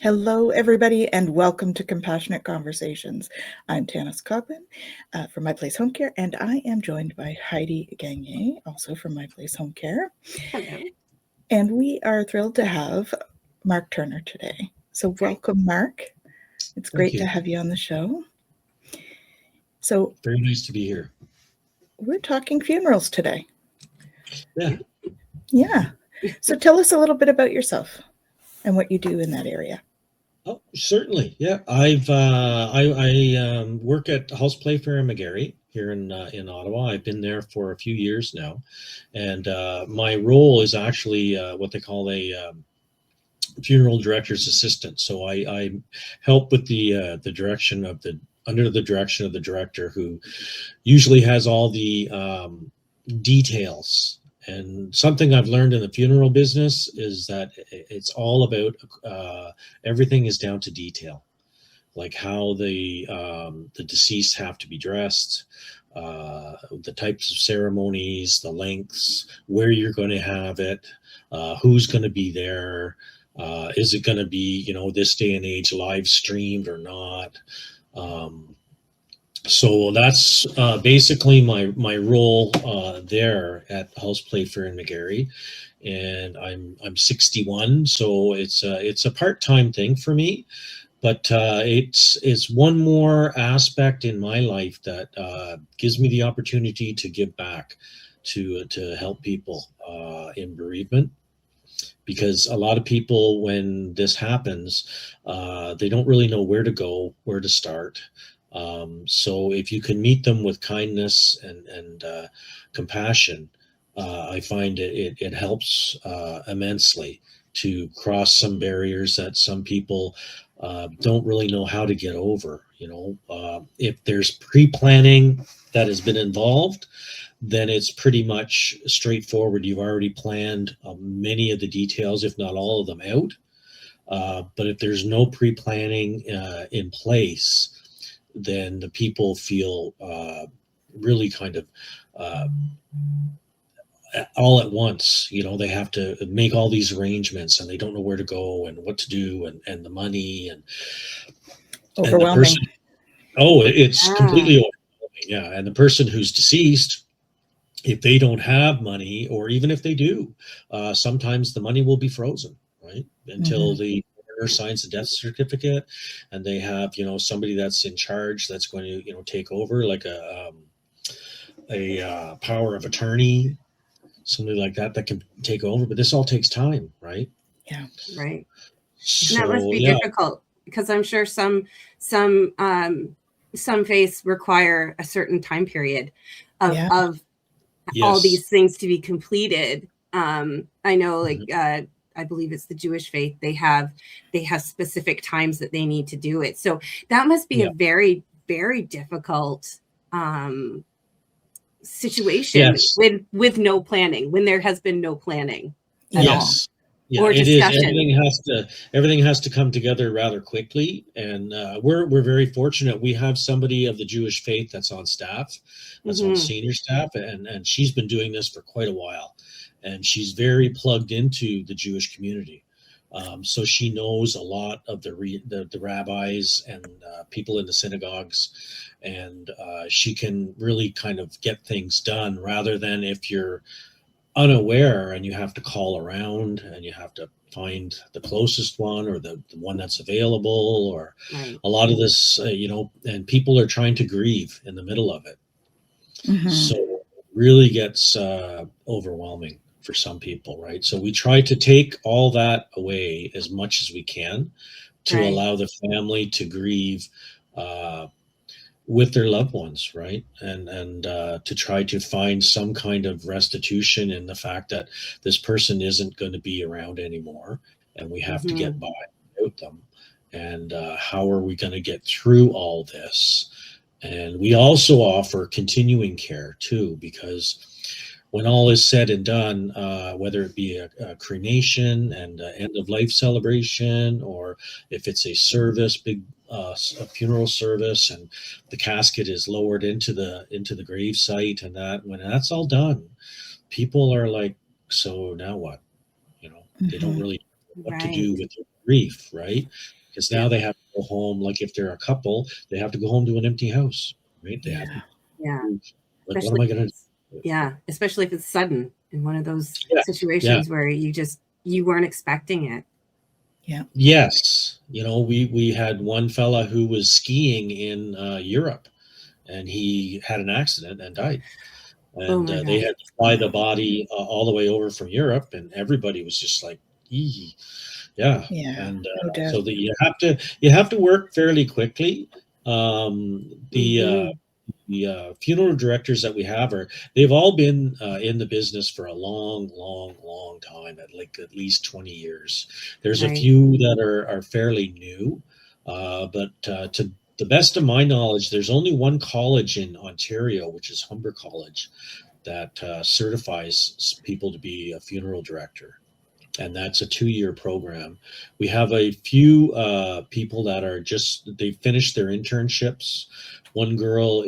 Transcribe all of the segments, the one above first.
Hello, everybody, and welcome to Compassionate Conversations. I'm Tanys Coughlan from My Place Home Care, and I am joined by Heidi Gagne, also from My Place Home Care. Hello. And we are thrilled to have Mark Turner today. So welcome, Mark. It's great to have you on the show. So very nice to be here. We're talking funerals today. Yeah. So tell us a little bit about yourself and what you do in that area. Oh, certainly. Yeah, I work at Hulse Playfair and McGarry here in Ottawa. I've been there for a few years now, and my role is actually what they call a funeral director's assistant. So I help with the direction of under the direction of the director, who usually has all the details. And something I've learned in the funeral business is that it's all about everything is down to detail, like how the deceased have to be dressed, the types of ceremonies, the lengths, where you're going to have it, who's going to be there, is it going to be, this day and age live streamed or not. So that's basically my role there at Hulse Playfair and McGarry, and I'm 61, so it's a part-time thing for me, but it's one more aspect in my life that gives me the opportunity to give back to help people in bereavement. Because a lot of people, when this happens, they don't really know where to go, where to start. So if you can meet them with kindness and compassion, I find it helps immensely to cross some barriers that some people don't really know how to get over. If there's pre-planning that has been involved, then it's pretty much straightforward. You've already planned many of the details, if not all of them, out. But if there's no pre-planning in place, then the people feel really kind of all at once. They have to make all these arrangements, and they don't know where to go and what to do, and the money and overwhelming. And the person, it's completely overwhelming. Yeah, and the person who's deceased, if they don't have money, or even if they do, sometimes the money will be frozen, right? Until the coroner signs the death certificate, and they have, somebody that's in charge that's going to, take over, like a power of attorney, something like that can take over. But this all takes time, right? Yeah. Right. So, and that must be difficult, because I'm sure some faiths require a certain time period of all these things to be completed. I know, like, I believe it's the Jewish faith. They have specific times that they need to do it. So that must be a very, very difficult situation with no planning, when there has been no planning at all. Yeah, or it discussion. is. Everything has to come together rather quickly, and we're very fortunate. We have somebody of the Jewish faith that's on staff, that's on senior staff, and she's been doing this for quite a while, and she's very plugged into the Jewish community. So she knows a lot of the rabbis and people in the synagogues, and she can really kind of get things done, rather than if you're unaware and you have to call around and you have to find the closest one, or the one that's available, or a lot of this, and people are trying to grieve in the middle of it. So it really gets overwhelming for some people, right? So we try to take all that away as much as we can to allow the family to grieve with their loved ones, right? And to try to find some kind of restitution in the fact that this person isn't going to be around anymore, and we have to get by without them. And how are we going to get through all this? And we also offer continuing care too, because when all is said and done, whether it be a cremation and end of life celebration, or if it's a service, a funeral service, and the casket is lowered into the grave site, and when that's all done, people are like, so now what? They don't really know what to do with their grief, right? Because now they have to go home. Like if they're a couple, they have to go home to an empty house, right? They have to. Like, what am I going to do? Yeah, especially if it's sudden in one of those situations where you weren't expecting it. Yeah. Yes. We had one fella who was skiing in Europe, and he had an accident and died. And they had to fly the body all the way over from Europe, and everybody was just like, "Ee." Yeah. And so that you have to work fairly quickly. The funeral directors that we have they've all been in the business for a long time, at least 20 years. There's a few that are fairly new, but to the best of my knowledge, there's only one college in Ontario, which is Humber College, that certifies people to be a funeral director. And that's a 2-year program. We have a few people that they finished their internships. One girl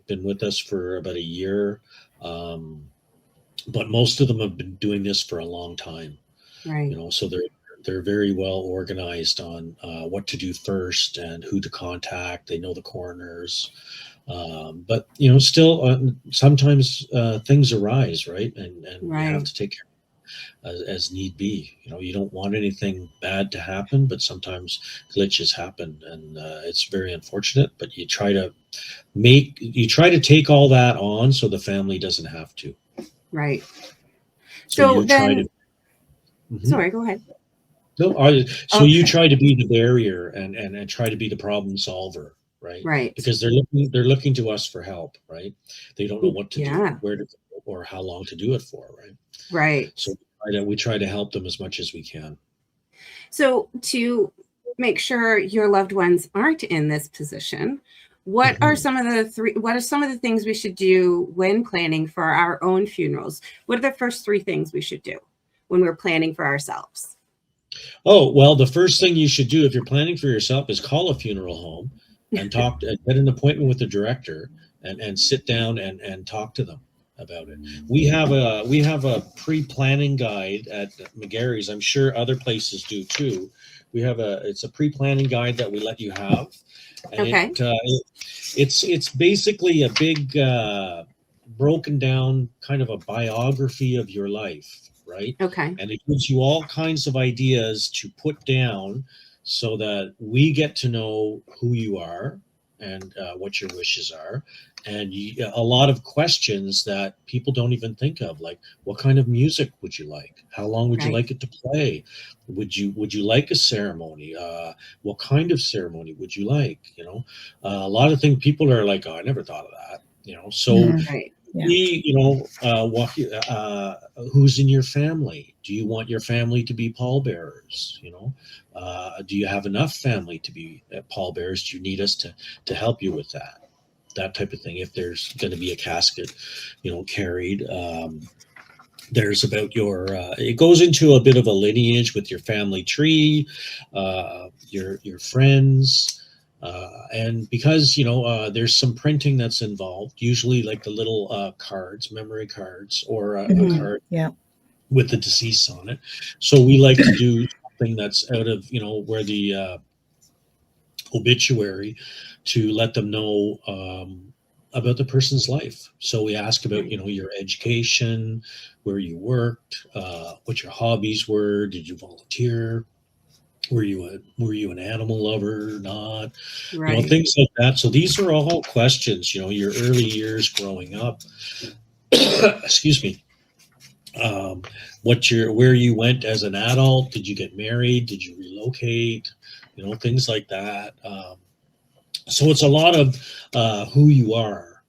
been with us for about a year, but most of them have been doing this for a long time. Right. So they're very well organized on what to do first and who to contact. They know the coroners. But still sometimes things arise, right? And you have to take care as need be. You don't want anything bad to happen, but sometimes glitches happen, and it's very unfortunate, but you try to take all that on so the family doesn't have to. Right. So then sorry, go ahead. You try to be the barrier and try to be the problem solver, right? Because they're looking to us for help, right? They don't know what to do, where to go, or how long to do it for, right? So we try to help them as much as we can. So to make sure your loved ones aren't in this position, what are some of the things we should do when planning for our own funerals? What are the first 3 things we should do when we're planning for ourselves? Oh, well, the first thing you should do if you're planning for yourself is call a funeral home and get an appointment with the director and sit down and talk to them about it. We have a pre-planning guide at McGarry's. I'm sure other places do too. It's a pre-planning guide that we let you have. And it's basically a big broken down kind of a biography of your life, right? Okay. And it gives you all kinds of ideas to put down so that we get to know who you are and what your wishes are, and a lot of questions that people don't even think of, like what kind of music would you like? How long would you like it to play? Would you like a ceremony? What kind of ceremony would you like? A lot of things people are like, oh, I never thought of that. So who's in your family? Do you want your family to be pallbearers? Do you have enough family to be pallbearers? Do you need us to help you with that type of thing? If there's going to be a casket, carried, there's about it goes into a bit of a lineage with your family tree, your friends. And because there's some printing that's involved, usually like the little cards, memory cards, or a card with the deceased on it. So we like to do something that's out of where the obituary, to let them know about the person's life. So we ask about your education, where you worked, what your hobbies were, did you volunteer, were you an animal lover or not, things like that. So these are all questions, your early years growing up. Excuse me. Where you went as an adult, did you get married, did you relocate, things like that. So it's a lot of who you are.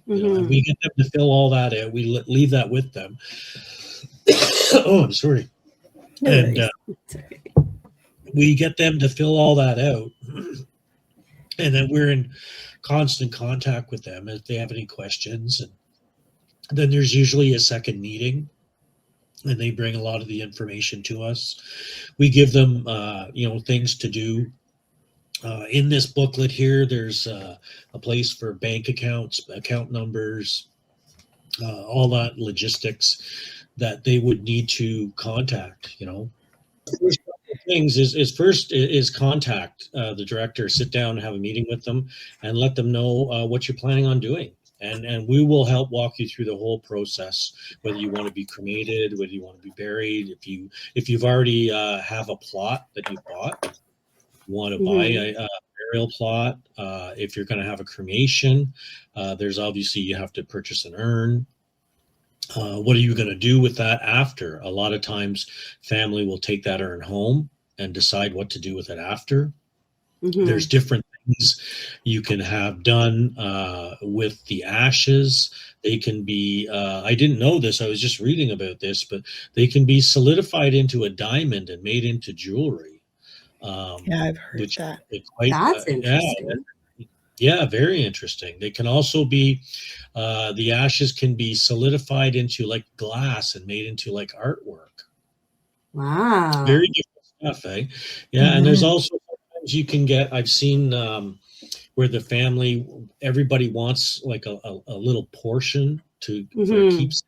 And we get them to fill all that out. We leave that with them. Oh, I'm sorry. And we get them to fill all that out, and then we're in constant contact with them if they have any questions. And then there's usually a second meeting, and they bring a lot of the information to us. We give them things to do. In this booklet here, there's a place for bank accounts, account numbers, all that logistics that they would need to contact. things is first is contact the director, sit down and have a meeting with them and let them know what you're planning on doing. And we will help walk you through the whole process, whether you want to be cremated, whether you want to be buried. If you've already have a plot that you bought, you want to buy a burial plot. If you're going to have a cremation, there's obviously you have to purchase an urn. What are you going to do with that after? A lot of times family will take that urn home and decide what to do with it after. There's different things you can have done with the ashes. They can be, I didn't know this, I was just reading about this, but they can be solidified into a diamond and made into jewelry. Yeah, I've heard that. That's interesting. Yeah, very interesting. They can also be, the ashes can be solidified into like glass and made into like artwork. Wow. Very different stuff, eh? Yeah, and there's also sometimes you can get, I've seen where the family, everybody wants like a little portion to for keeps.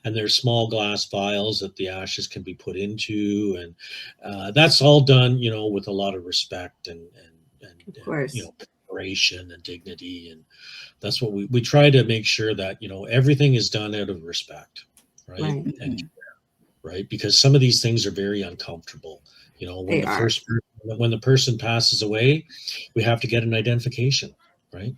And there's small glass vials that the ashes can be put into, and that's all done, you know, with a lot of respect and of course, you know, preparation and dignity, and that's what we try to make sure that, you know, everything is done out of respect, right? And right, because some of these things are very uncomfortable. You know, when when the person passes away, we have to get an identification, right?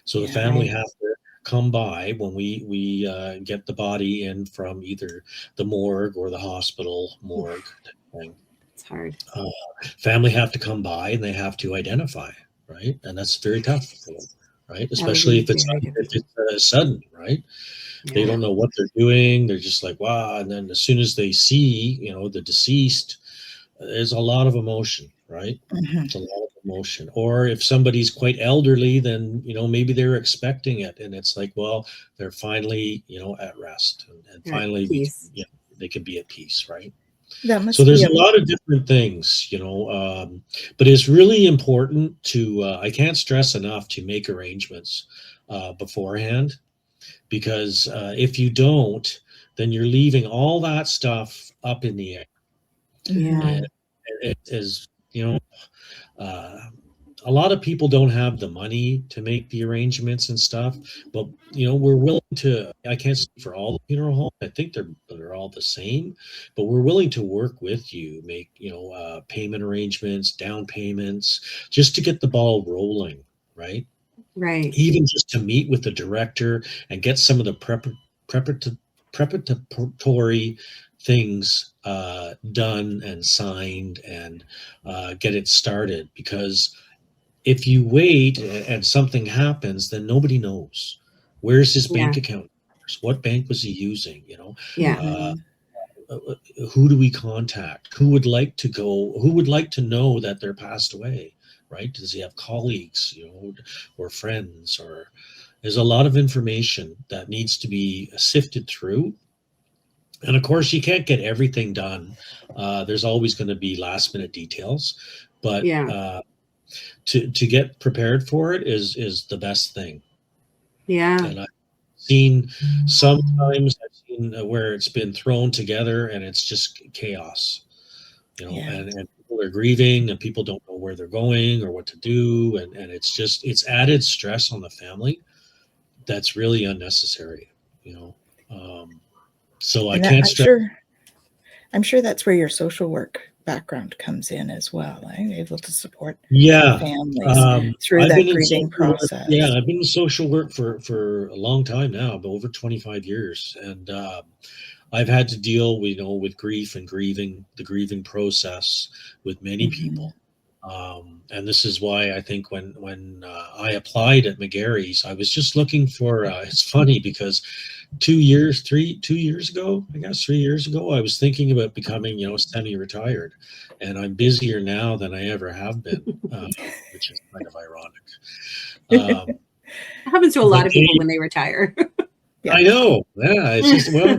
So the family has to come by when we get the body in from either the morgue or the hospital morgue thing. It's hard. Family have to come by and they have to identify, right? And that's very tough for them, right? Especially if it's sudden, right? Yeah. They don't know what they're doing. They're just like, wow. And then as soon as they see, you know, the deceased, there's a lot of emotion, right? It's a lot of emotion. Or if somebody's quite elderly, then, you know, maybe they're expecting it. And it's like, well, they're finally, you know, at rest and finally, you know, they can be at peace, right? So there's a lot of different things, you know, but it's really important to, I can't stress enough to make arrangements beforehand, because if you don't, then you're leaving all that stuff up in the air. And it is, you know, a lot of people don't have the money to make the arrangements and stuff, but, you know, we're willing to, I can't speak for all the funeral homes. I think they're all the same, but we're willing to work with you, make, you know, payment arrangements, down payments, just to get the ball rolling, right? Right. Even just to meet with the director and get some of the preparatory things done and signed and get it started. Because if you wait and something happens, then nobody knows. Where's his bank account? What bank was he using? You know, who do we contact? Who would like to go? Who would like to know that they're passed away? Right? Does he have colleagues, you know, or friends? Or there's a lot of information that needs to be sifted through. And of course, you can't get everything done. There's always going to be last minute details, but to get prepared for it is the best thing. Yeah. And I've seen sometimes where it's been thrown together and it's just chaos, you know, and people are grieving and people don't know where they're going or what to do. And it's added stress on the family that's really unnecessary, you know. So I can't stress. I'm sure that's where your social work background comes in as well. I'm able to support families through that grieving process. I've been in social work for a long time now, but over 25 years. And I've had to deal with, you know, with grief and grieving, the grieving process with many people. And this is why I think when I applied at McGarry's, I was just looking for, it's funny because 3 years ago, I guess 3 years ago, I was thinking about becoming, you know, semi-retired, and I'm busier now than I ever have been, which is kind of ironic. It happens to a lot of people when they retire. I know. Yeah. It's just, well,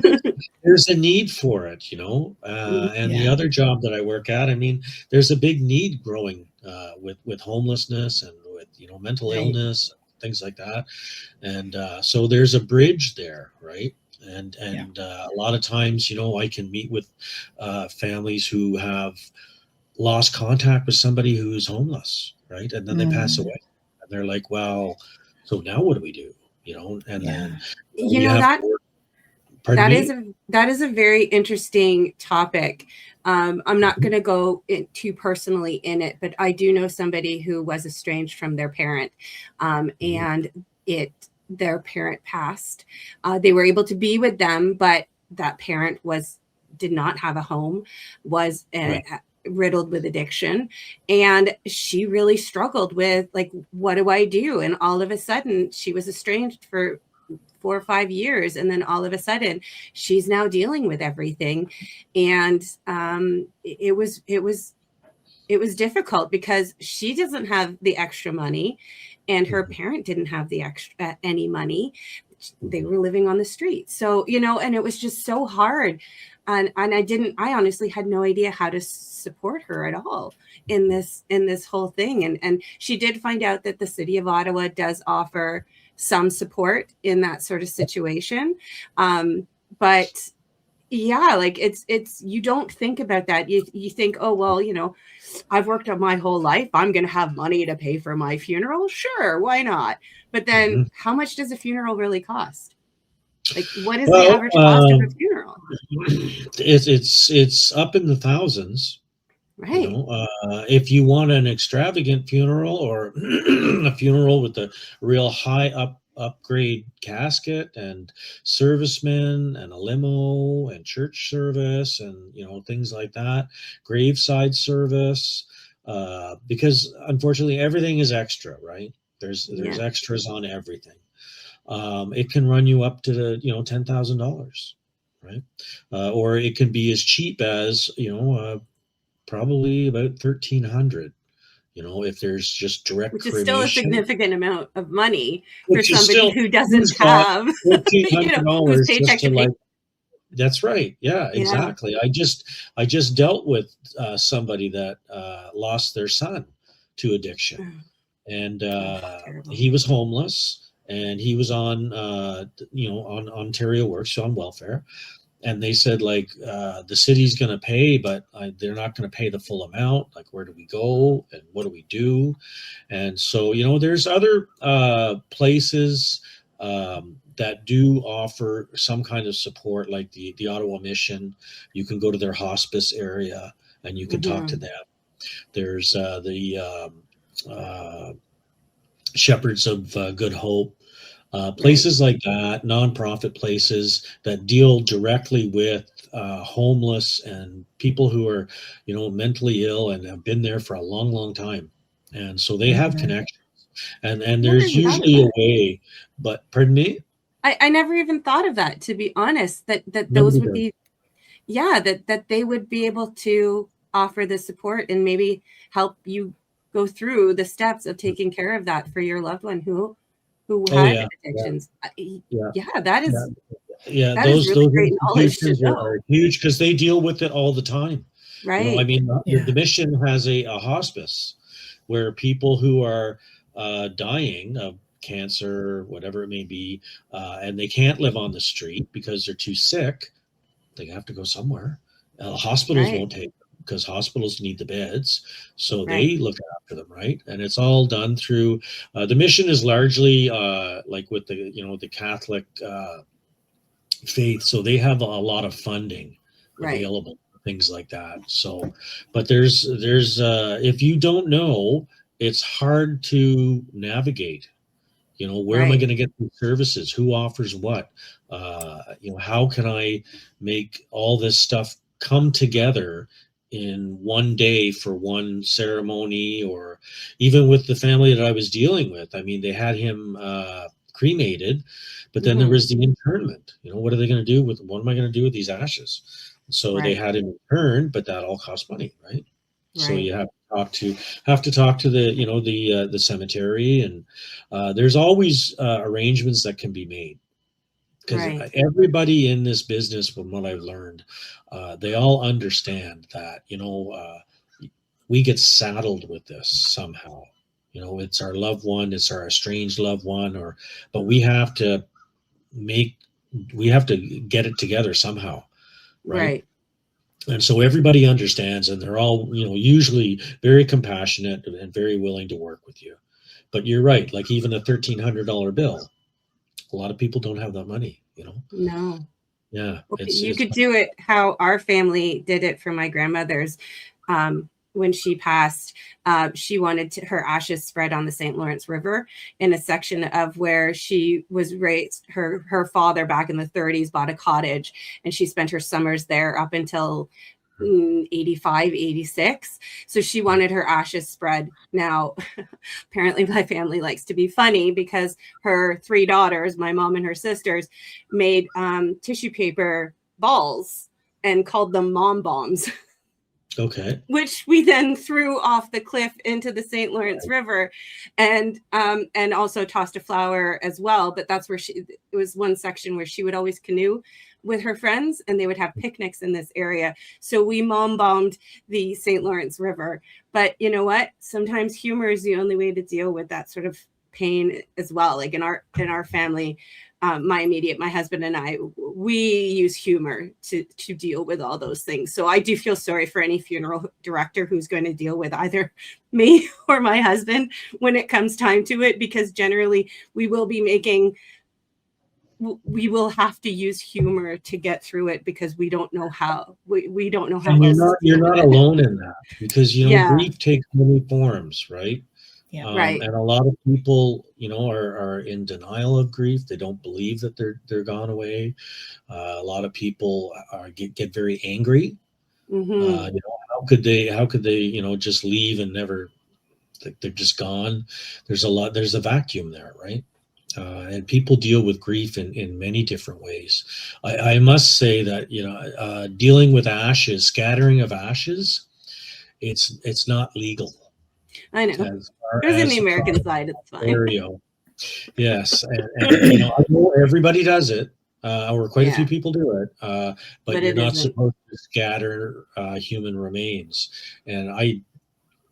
there's a need for it, you know, and the other job that I work at, I mean, there's a big need growing with homelessness and with, you know, mental illness, things like that. And so there's a bridge there, right? And a lot of times, you know, I can meet with families who have lost contact with somebody who's homeless, right? And then they pass away, and they're like, well, so now what do we do? And then we have that to work. Pardon me? that is a very interesting topic. I'm not going to go too personally in it, but I do know somebody who was estranged from their parent, and their parent passed. They were able to be with them, but that parent did not have a home, was riddled with addiction, and she really struggled with, like, what do I do? And all of a sudden, she was estranged for 4 or 5 years, and then all of a sudden she's now dealing with everything. And it was difficult because she doesn't have the extra money, and her parent didn't have the extra any money. They were living on the street. So, and it was just so hard. And I honestly had no idea how to support her at all in this whole thing. And she did find out that the city of Ottawa does offer some support in that sort of situation. But yeah, like it's, you don't think about that. You think, oh, well, I've worked on my whole life, I'm going to have money to pay for my funeral. Sure. Why not? But then how much does a funeral really cost? Like, what is the average cost of a funeral? It's up in the thousands. Right. If you want an extravagant funeral, or a funeral with a real high upgrade casket and servicemen and a limo and church service and things like that, graveside service, because unfortunately everything is extra, right? There's extras on everything. It can run you up to $10,000, right? Or it can be as cheap as probably about 1,300. If there's just direct which is cremation, still a significant amount of money for somebody who doesn't have $1,400 just to that's right. Yeah, exactly. I just dealt with somebody that lost their son to addiction, and he was homeless, and he was on on Ontario Works, so on welfare. And they said, like, the city's going to pay, but they're not going to pay the full amount. Like, where do we go and what do we do? And so, there's other places that do offer some kind of support, like the Ottawa Mission. You can go to their hospice area and you can talk to them. There's the Shepherds of Good Hope. Places like that, nonprofit places that deal directly with homeless and people who are, mentally ill and have been there for a long, long time. And so they have connections. And there's usually a way, but pardon me? I never even thought of that, to be honest, that those would be, that they would be able to offer the support and maybe help you go through the steps of taking care of that for your loved one who had addictions. That is those really great knowledge to know. Are huge because they deal with it all the time. Right. The mission has a hospice where people who are dying of cancer, whatever it may be, and they can't live on the street because they're too sick. They have to go somewhere. Hospitals won't take them because hospitals need the beds, so they look after them, right? And it's all done through the mission is largely like with the the Catholic faith, so they have a lot of funding available, things like that. So, but there's if you don't know, it's hard to navigate. Where am I going to get these services? Who offers what? How can I make all this stuff come together in one day for one ceremony? Or even with the family that I was dealing with, I mean, they had him cremated, but then there was the internment. What are they going to do what am I going to do with these ashes? So they had him interned, but that all costs money, right? So you have to talk to the the cemetery, and there's always arrangements that can be made, because everybody in this business, from what I've learned, they all understand that we get saddled with this somehow. It's our loved one, it's our estranged loved one, but we have to get it together somehow, right? And so everybody understands, and they're all, usually very compassionate and very willing to work with you. But you're right, like even a $1,300 bill, a lot of people don't have that money, No. Yeah. You could do it how our family did it for my grandmother's. When she passed, she wanted her ashes spread on the St. Lawrence River in a section of where she was raised. Her father back in the 30s bought a cottage, and she spent her summers there up until 85, 86. So she wanted her ashes spread. Now, apparently my family likes to be funny because her 3 daughters, my mom and her sisters, made tissue paper balls and called them mom bombs. Okay. Which we then threw off the cliff into the St. Lawrence River, and also tossed a flower as well. But that's where it was one section where she would always canoe with her friends, and they would have picnics in this area. So we mom bombed the St. Lawrence River. But you know what? Sometimes humor is the only way to deal with that sort of pain as well. Like in our family, my husband and I, we use humor to deal with all those things. So I do feel sorry for any funeral director who's going to deal with either me or my husband when it comes time to it, because generally we will have to use humor to get through it, because we don't know how we don't know how. And you're not alone in that, because grief takes many forms, right? Yeah. Right. And a lot of people, are in denial of grief. They don't believe that they're gone away. A lot of people get very angry. Mm-hmm. How could they, just leave and never? They're just gone. There's a vacuum there, right? And people deal with grief in many different ways. I must say that dealing with ashes, scattering of ashes, it's not legal. I know. There's in the American side, it's fine. Yes, and I know everybody does it, or quite a few people do it, but you're not supposed to scatter human remains. And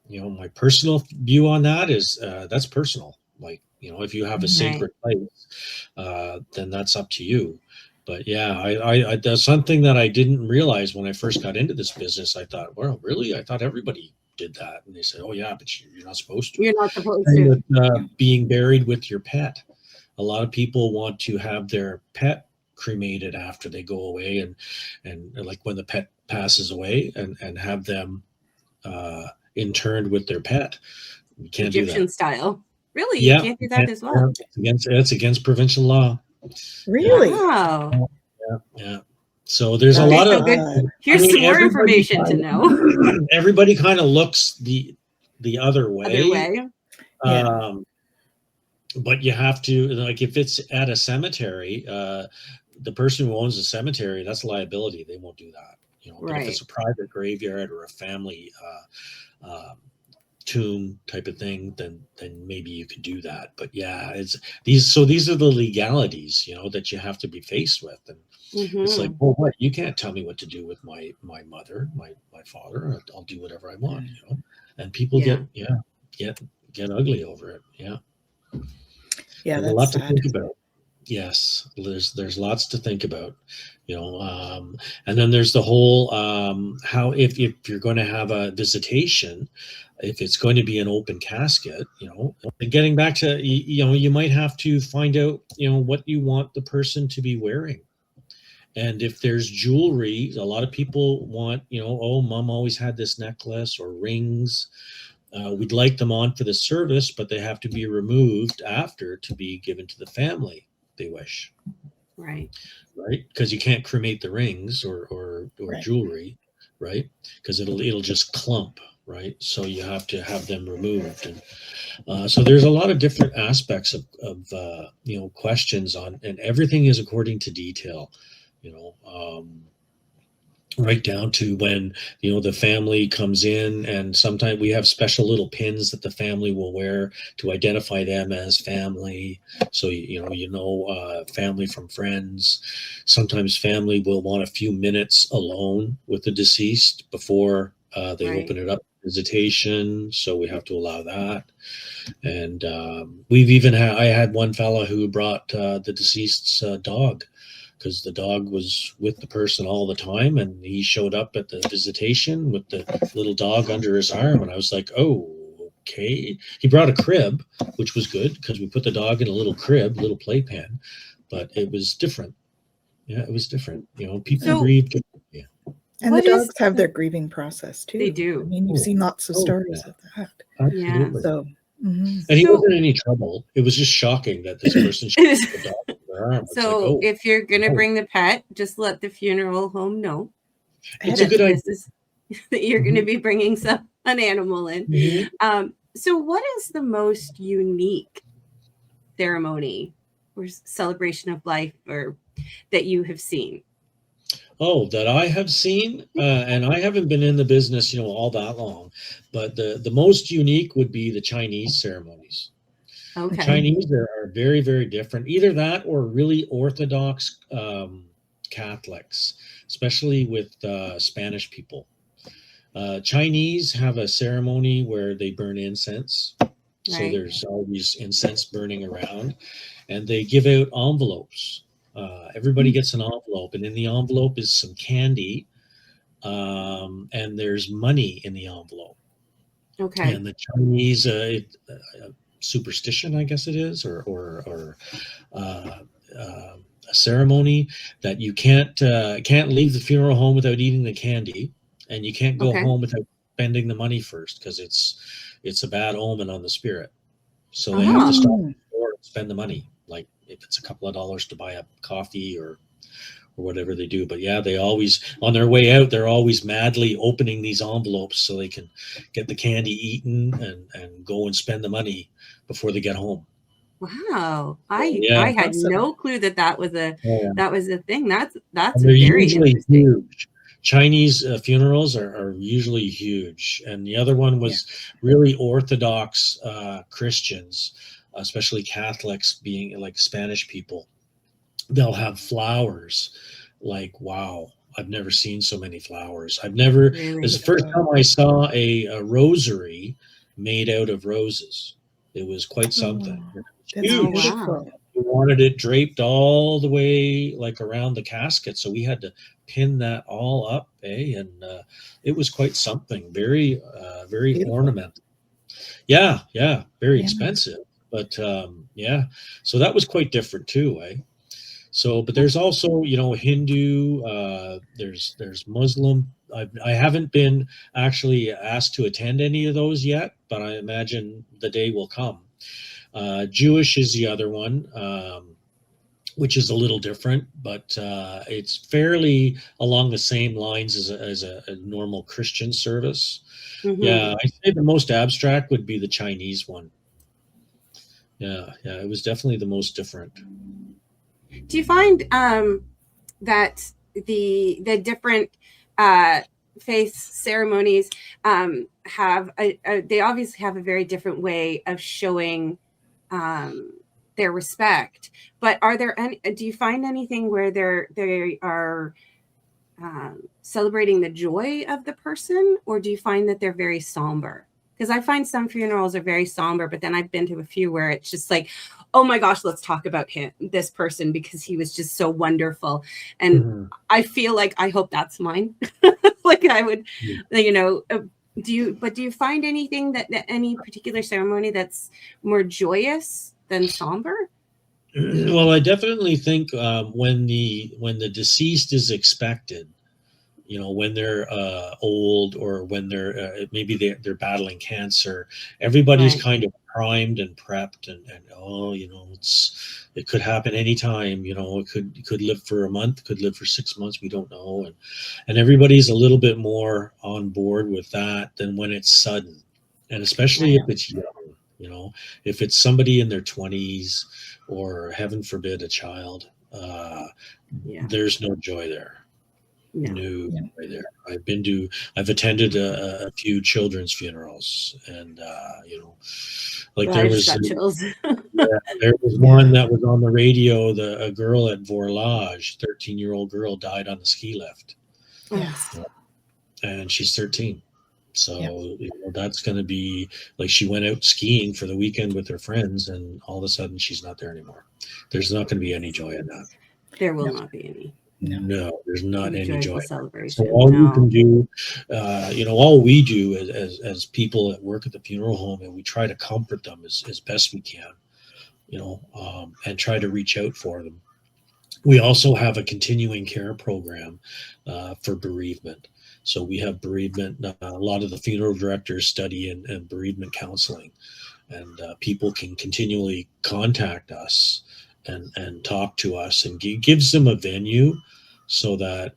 my personal view on that is that's personal. Like, if you have a sacred place, then that's up to you. But yeah, I that's something that I didn't realize when I first got into this business. I thought, well, really? I thought everybody did that. And they said, oh yeah, but you're not supposed to. You're not supposed to. With, being buried with your pet. A lot of people want to have their pet cremated after they go away, and like when the pet passes away, and have them interned with their pet. You can't Egyptian do that. style. Really? You can't do that as well. It's against provincial law. Really? Wow. Yeah. So there's a lot of. Here's some more information to know. Everybody kind of looks the other way. But you have to, like, if it's at a cemetery, the person who owns the cemetery, that's liability. They won't do that. But if it's a private graveyard or a family tomb type of thing, then maybe you could do that. But yeah, these are the legalities, that you have to be faced with. And it's like, well, what? You can't tell me what to do with my mother, my father. I'll do whatever I want, And people get ugly over it. Yeah. Yeah, there's a lot to think about. Yes, there's lots to think about, and then there's the whole how if you're going to have a visitation, if it's going to be an open casket, and getting back to you might have to find out what you want the person to be wearing. And if there's jewelry, a lot of people want, oh, mom always had this necklace or rings. We'd like them on for the service, but they have to be removed after to be given to the family they wish. Right. Because you can't cremate the rings or jewelry, right? Because it'll just clump, right? So you have to have them removed. And so there's a lot of different aspects of questions on, and everything is according to detail, right down to when the family comes in, and sometimes we have special little pins that the family will wear to identify them as family. So family from friends. Sometimes family will want a few minutes alone with the deceased before they open it up for visitation, so we have to allow that. And I had one fella who brought the deceased's dog because the dog was with the person all the time, and he showed up at the visitation with the little dog under his arm, and I was like, oh, okay. He brought a crib, which was good because we put the dog in a little crib, little playpen, but it was different. Yeah, it was different. People grieve. Yeah. And the dogs have their grieving process too. They do. I mean, you've seen lots of stories of that. Absolutely. Yeah. So, and he wasn't in any trouble. It was just shocking that this person shot the dog in their arm. So like, if you're going to bring the pet, just let the funeral home know. It's a good idea. That you're going to be bringing an animal in. So what is the most unique ceremony or celebration of life or that you have seen? Oh, that I have seen, and I haven't been in the business, all that long, but the most unique would be the Chinese ceremonies. Okay. The Chinese are very, very different. Either that or really Orthodox Catholics, especially with Spanish people. Chinese have a ceremony where they burn incense. Right. So there's always incense burning around, and they give out envelopes. Everybody gets an envelope, and in the envelope is some candy, and there's money in the envelope. Okay. And the Chinese superstition, I guess it is, or a ceremony that you can't leave the funeral home without eating the candy, and you can't go home without spending the money first because it's a bad omen on the spirit. So they have to stop at the store and spend the money, like if it's a couple of dollars to buy a coffee or whatever they do. But yeah, they always, on their way out, they're always madly opening these envelopes so they can get the candy eaten and go and spend the money before they get home. Wow. I had no clue that was a thing. That's very interesting. Huge. Chinese funerals are usually huge. And the other one was really Orthodox Christians, especially Catholics, being like Spanish people. They'll have flowers. Like, wow, I've never seen so many flowers. It's the first time I saw a rosary made out of roses. It was quite something. That's beautiful. We wanted it draped all the way like around the casket, so we had to pin that all up, and it was quite something. Very beautiful. Ornamental. Yeah, very expensive, but so that was quite different too, So, but there's also Hindu. There's Muslim. I haven't been actually asked to attend any of those yet, but I imagine the day will come. Jewish is the other one, which is a little different, but it's fairly along the same lines as a normal Christian service. Mm-hmm. Yeah, I'd say the most abstract would be the Chinese one. Yeah, it was definitely the most different. Do you find that the different faith ceremonies they obviously have a very different way of showing their respect, but do you find anything where they are celebrating the joy of the person, or do you find that they're very somber? Because I find some funerals are very somber, but then I've been to a few where it's just like, oh my gosh, let's talk about this person because he was just so wonderful. And I feel like, I hope that's mine. Like I would, do you find anything that any particular ceremony that's more joyous than somber? Well, I definitely think when the deceased is expected, when they're old, or when they're maybe they're battling cancer, everybody's kind of primed and prepped, and it could happen anytime. It could live for a month, could live for 6 months, we don't know, and everybody's a little bit more on board with that than when it's sudden, and especially if it's young. If it's somebody in their 20s, or heaven forbid a child, there's no joy there. No way there. I've attended a few children's funerals, and there was one that was on the radio. A girl at Vorlage, 13-year-old girl, died on the ski lift. Yes, and she's 13. So that's going to be like, she went out skiing for the weekend with her friends, and all of a sudden she's not there anymore. There's not going to be any joy in that. There will not be any. No, there's not any joy. Celebration. So all you can do, all we do as people that work at the funeral home, and we try to comfort them as best we can, and try to reach out for them. We also have a continuing care program for bereavement. So we have bereavement. A lot of the funeral directors study in bereavement counseling, and people can continually contact us and talk to us, and gives them a venue so that,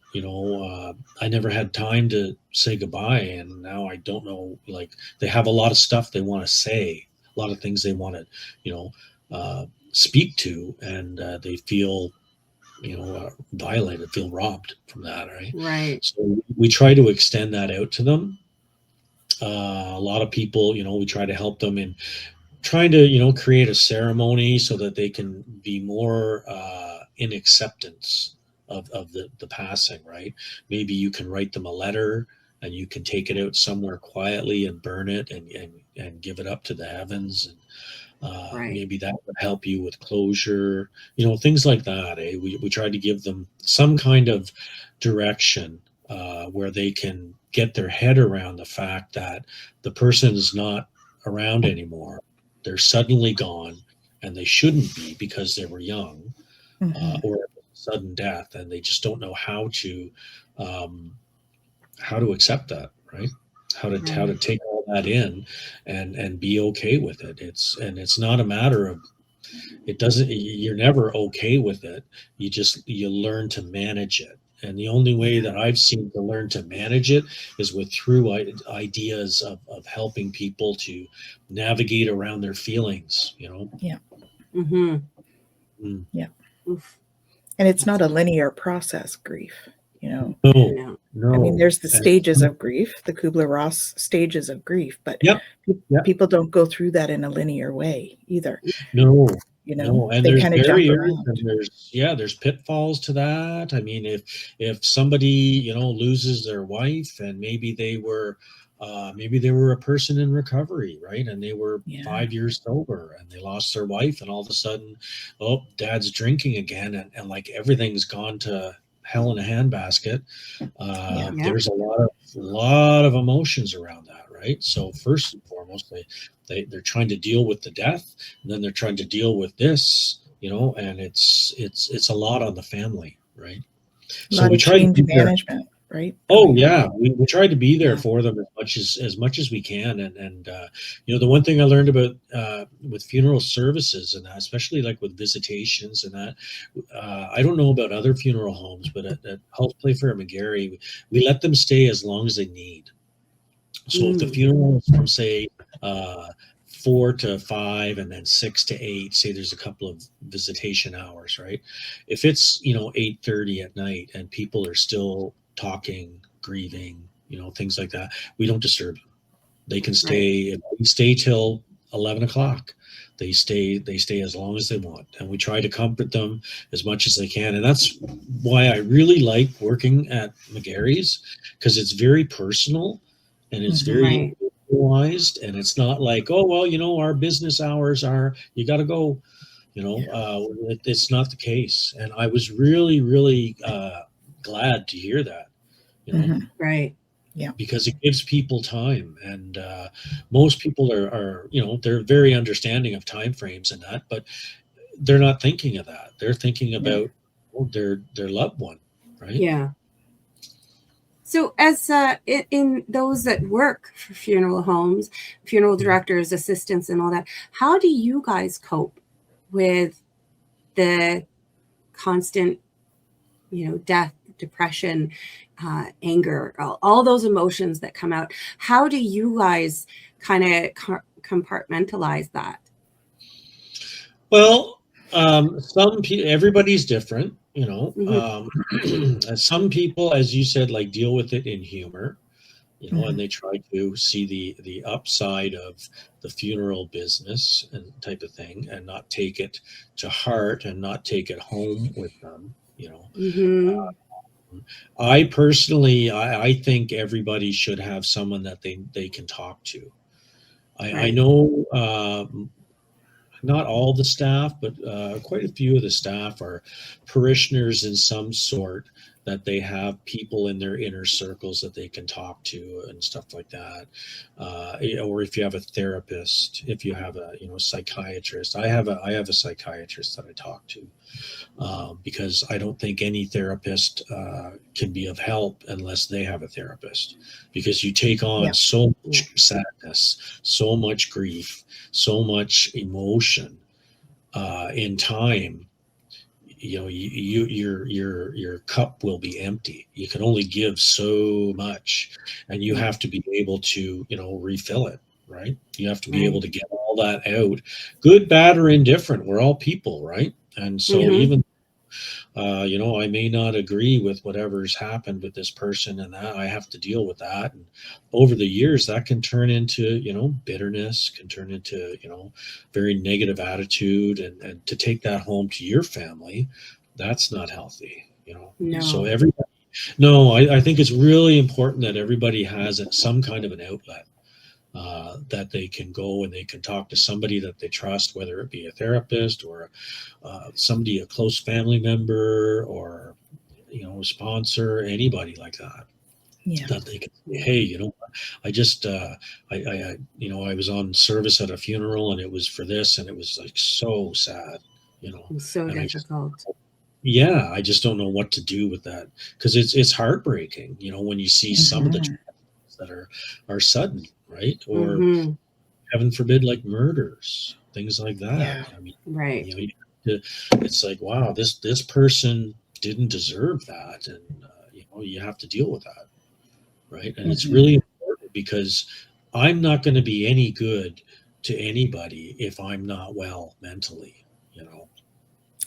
I never had time to say goodbye, and now I don't know, like, they have a lot of stuff they want to say, a lot of things they want to, speak to, and they feel, violated, feel robbed from that, right? Right. So we try to extend that out to them. A lot of people, we try to help them in trying to, create a ceremony so that they can be more in acceptance of the passing, right? Maybe you can write them a letter, and you can take it out somewhere quietly and burn it and give it up to the heavens. And maybe that would help you with closure, things like that. We try to give them some kind of direction where they can get their head around the fact that the person is not around anymore. They're suddenly gone, and they shouldn't be because they were young, or sudden death, and they just don't know how to accept that, right? How to take all that in and be okay with it. It's not a matter of, you're never okay with it. You learn to manage it. And the only way that I've seen to learn to manage it is through ideas of helping people to navigate around their feelings, Yeah. Mm-hmm. Yeah. Oof. And it's not a linear process, grief, No. I mean, there's the stages of grief, the Kubler-Ross stages of grief, but people don't go through that in a linear way either. No. And they kind of jump around. And there's pitfalls to that. I mean, if somebody, loses their wife, and maybe they were a person in recovery, right? And they were 5 years sober, and they lost their wife, and all of a sudden, dad's drinking again, and like everything's gone to hell in a handbasket. There's a lot of emotions around that, right? So first and foremost, they're trying to deal with the death, and then they're trying to deal with this, and it's a lot on the family, right? So we try change management, right? We try to be there for them as much as we can, and the one thing I learned about with funeral services, and that, especially like with visitations and that, I don't know about other funeral homes, but at Hulse Playfair and McGarry, we let them stay as long as they need. So if the funeral is from, say, 4 to 5 and then 6 to 8, say there's a couple of visitation hours, right? If it's 8:30 at night and people are still talking, grieving, things like that, we don't disturb them. They can stay. Right. They stay till 11 o'clock. They stay as long as they want, and we try to comfort them as much as they can. And that's why I really like working at McGarry's, because it's very personal, and it's very individualized, and it's not like, our business hours are, you got to go, it's not the case. And I was really, really glad to hear that, Right. Yeah. Because it gives people time, and most people are they're very understanding of time frames and that, but they're not thinking of that. They're thinking about their loved one, right? Yeah. So as in those that work for funeral homes, funeral directors, assistants, and all that, how do you guys cope with the constant, death, depression, anger, all those emotions that come out? How do you guys kind of compartmentalize that? Well, everybody's different, some people, as you said, like, deal with it in humor, and they try to see the upside of the funeral business and type of thing, and not take it to heart and not take it home with them, I personally, I think everybody should have someone that they can talk to. I know not all the staff, but quite a few of the staff are parishioners in some sort, that they have people in their inner circles that they can talk to and stuff like that. Or if you have a therapist, if you have a psychiatrist. I have a psychiatrist that I talk to, because I don't think any therapist can be of help unless they have a therapist, because you take on so much sadness, so much grief, so much emotion in time. Your cup will be empty. You can only give so much, and you have to be able to refill it, right? You have to be able to get all that out, good, bad, or indifferent. We're all people, right? And so even I may not agree with whatever's happened with this person, and that I have to deal with that. And over the years, that can turn into, bitterness, can turn into, very negative attitude, and to take that home to your family, that's not healthy, No. So I think it's really important that everybody has some kind of an outlet. That they can go and they can talk to somebody that they trust, whether it be a therapist or somebody, a close family member, or a sponsor, anybody like that. Yeah. That they can say, hey, I just I was on service at a funeral, and it was for this, and it was like so sad, It's so difficult. I just don't know what to do with that, because it's heartbreaking, when you see some of the tragedies that are sudden, right? Or heaven forbid, like murders, things like that. Yeah. I mean, right. It's like, wow, this person didn't deserve that, and you have to deal with that, right? And it's really important, because I'm not going to be any good to anybody if I'm not well mentally.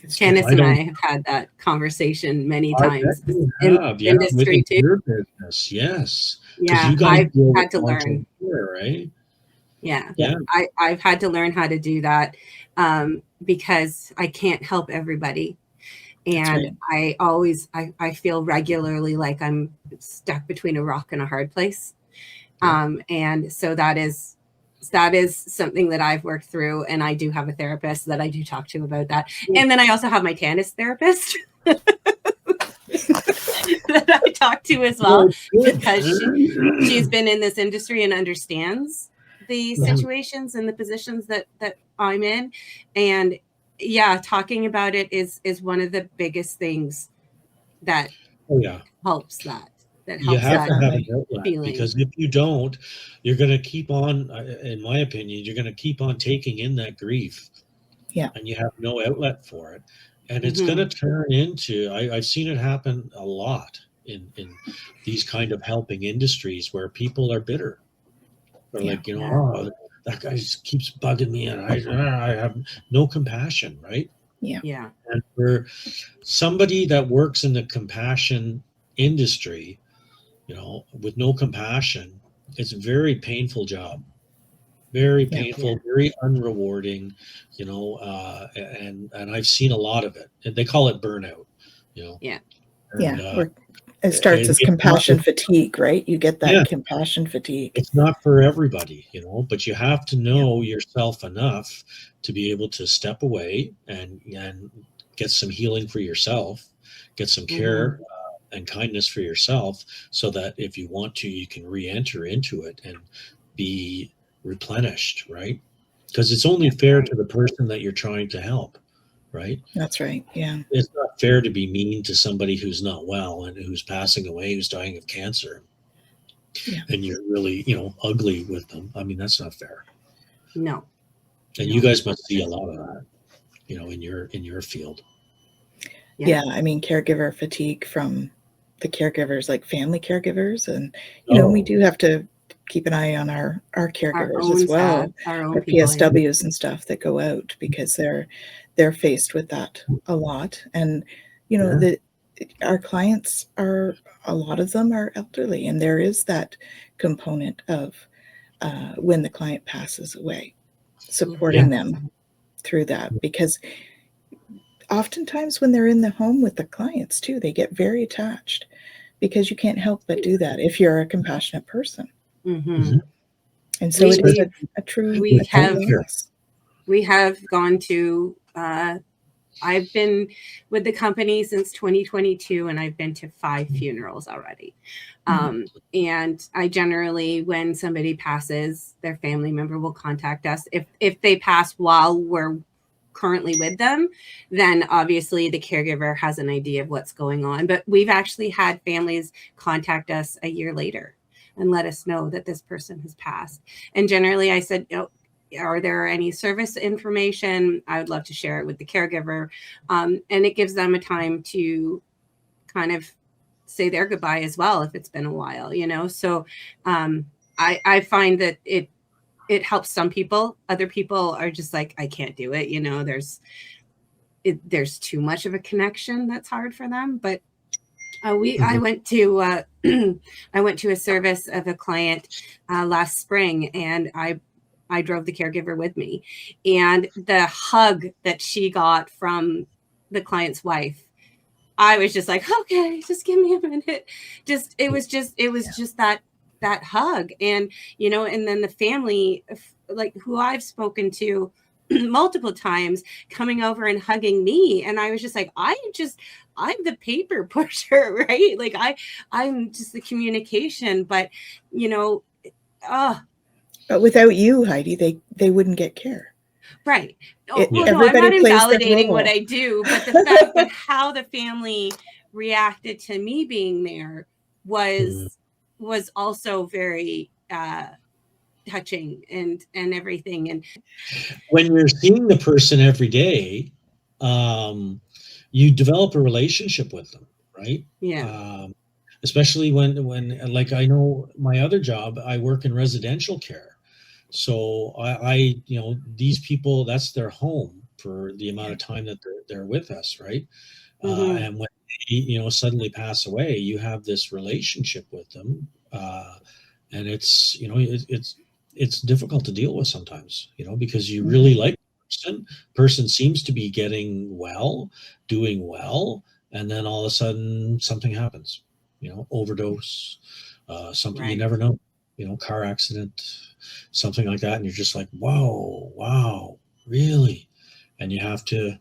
Tanys and I have had that conversation many times in industry too. Your business, yes. Yeah, I've had to learn. Right? Yeah. I've had to learn how to do that, because I can't help everybody. And I feel regularly like I'm stuck between a rock and a hard place. And so that is something that I've worked through, and I do have a therapist that I do talk to about that. And then I also have my Tanys therapist that I talk to as well, because she's been in this industry and understands the situations and the positions that I'm in. And talking about it is one of the biggest things that helps that. You have to have an outlet, because if you don't, you're going to keep on, in my opinion, you're going to keep on taking in that grief. Yeah. And you have no outlet for it. And it's going to turn into, I've seen it happen a lot in these kind of helping industries, where people are bitter. They're like, oh, that guy just keeps bugging me, and I have no compassion, right? Yeah. And for somebody that works in the compassion industry, with no compassion, it's a very painful job, very painful, very unrewarding, and I've seen a lot of it. And they call it burnout, And, it starts as compassion fatigue, right? You get that compassion fatigue. It's not for everybody, but you have to know yourself enough to be able to step away and get some healing for yourself, get some care and kindness for yourself, so that if you want to, you can re-enter into it and be replenished, right? Because it's only fair to the person that you're trying to help, right? That's right. Yeah. It's not fair to be mean to somebody who's not well and who's passing away, who's dying of cancer. Yeah. And you're really, ugly with them. I mean, that's not fair. No. And you guys must see a lot of that, in your field. Yeah. I mean, caregiver fatigue from the caregivers, like family caregivers. And, we do have to keep an eye on our caregivers as well, our PSWs and stuff that go out, because they're faced with that a lot. And, our clients a lot of them are elderly, and there is that component of when the client passes away, supporting them through that, because oftentimes when they're in the home with the clients too, they get very attached, because you can't help but do that if you're a compassionate person. And so it is a true loss. We have gone to, I've been with the company since 2022, and I've been to 5 funerals already. And I generally, when somebody passes, their family member will contact us. If they pass while we're currently with them, then obviously the caregiver has an idea of what's going on. But we've actually had families contact us a year later and let us know that this person has passed. And generally I said, are there any service information? I would love to share it with the caregiver. And it gives them a time to kind of say their goodbye as well, if it's been a while, So I find that it helps some people. Other people are just like, I can't do it. There's too much of a connection that's hard for them. But I went to I went to a service of a client last spring, and I drove the caregiver with me, and the hug that she got from the client's wife, I was just like, okay, just give me a minute. It was just that hug. And, and then the family, like who I've spoken to multiple times, coming over and hugging me. And I was just like, I'm the paper pusher, right? Like I'm just the communication, but but without you, Heidi, they wouldn't get care. Right. I'm not invalidating what I do, but the fact that how the family reacted to me being there was also very touching and everything. And when you're seeing the person every day, you develop a relationship with them, right? Yeah. Especially when like, I know my other job, I work in residential care. So I these people, that's their home for the amount of time that they're with us, right? And when they, suddenly pass away, you have this relationship with them, and it's it's difficult to deal with sometimes, because you really like the person seems to be getting well, doing well, and then all of a sudden something happens, overdose, something, right. You never know, car accident, something like that, and you're just like, wow, really? And you have to,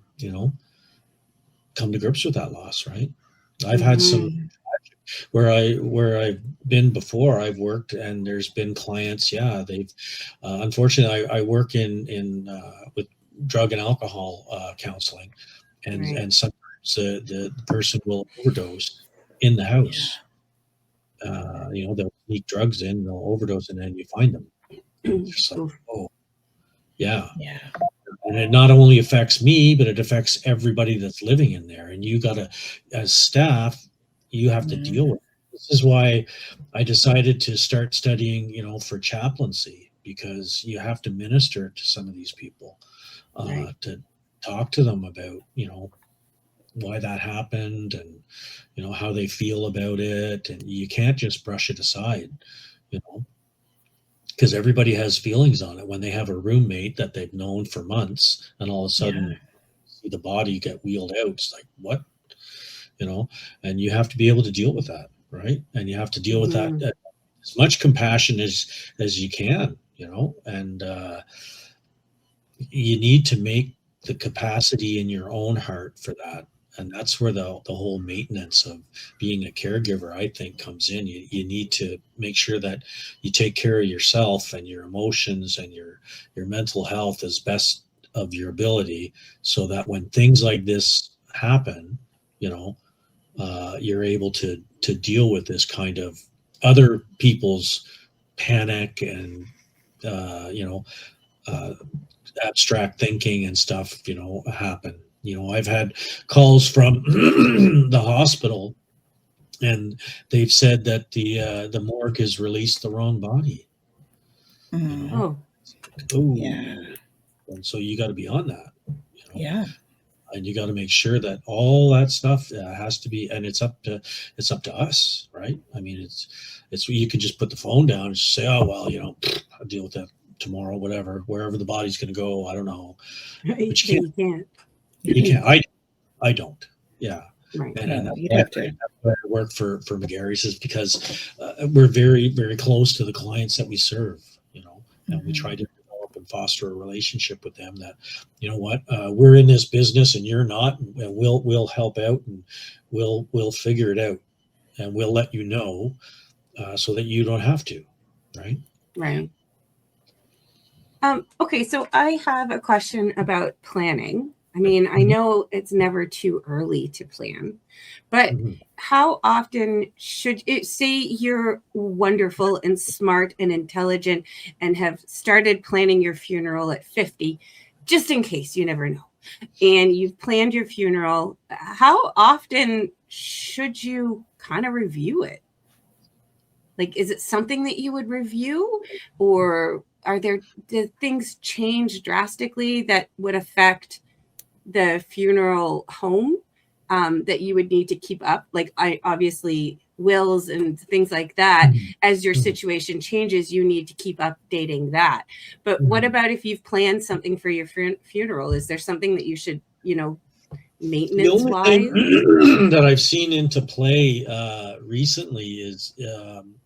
come to grips with that loss, right? I've had some where I've been before, I've worked, and there's been clients, they've unfortunately, I work in with drug and alcohol counseling, and right. And sometimes the person will overdose in the house. They'll sneak drugs in, they'll overdose, and then you find them. It's just like, yeah. And it not only affects me, but it affects everybody that's living in there. And you gotta, as staff, you have to deal with it. This is why I decided to start studying, for chaplaincy, because you have to minister to some of these people, right. To talk to them about, why that happened, and, how they feel about it. And you can't just brush it aside, because everybody has feelings on it when they have a roommate that they've known for months, and all of a sudden see the body get wheeled out. It's like, what? And you have to be able to deal with that, right? And you have to deal with that as much compassion as you can, and you need to make the capacity in your own heart for that. And that's where the whole maintenance of being a caregiver, I think, comes in. You need to make sure that you take care of yourself and your emotions and your mental health as best of your ability, so that when things like this happen, you're able to deal with this kind of other people's panic and abstract thinking and stuff, happen. I've had calls from the hospital, and they've said that the morgue has released the wrong body. And so you got to be on that. And you got to make sure that all that stuff has to be, and it's up to us, right? I mean, it's you can just put the phone down and just say, oh well, I'll deal with that tomorrow, wherever the body's going to go, I don't know. But you can't. You can't. I don't. Yeah. Right. And you'd have to. I work for McGarry's is because we're very, very close to the clients that we serve, and we try to develop a and foster a relationship with them that, you know what, we're in this business and you're not, and we'll help out, and we'll figure it out, and we'll let you know, so that you don't have to, right? Right. Okay, so I have a question about planning. I mean, I know it's never too early to plan, but how often should it, say you're wonderful and smart and intelligent and have started planning your funeral at 50, just in case, you never know, and you've planned your funeral, how often should you kind of review it? Like, is it something that you would review, or did things change drastically that would affect the funeral home, that you would need to keep up? Like, obviously wills and things like that, as your situation changes, you need to keep updating that. But what about if you've planned something for your funeral? Is there something that you should, maintenance wise? The only thing that I've seen into play recently is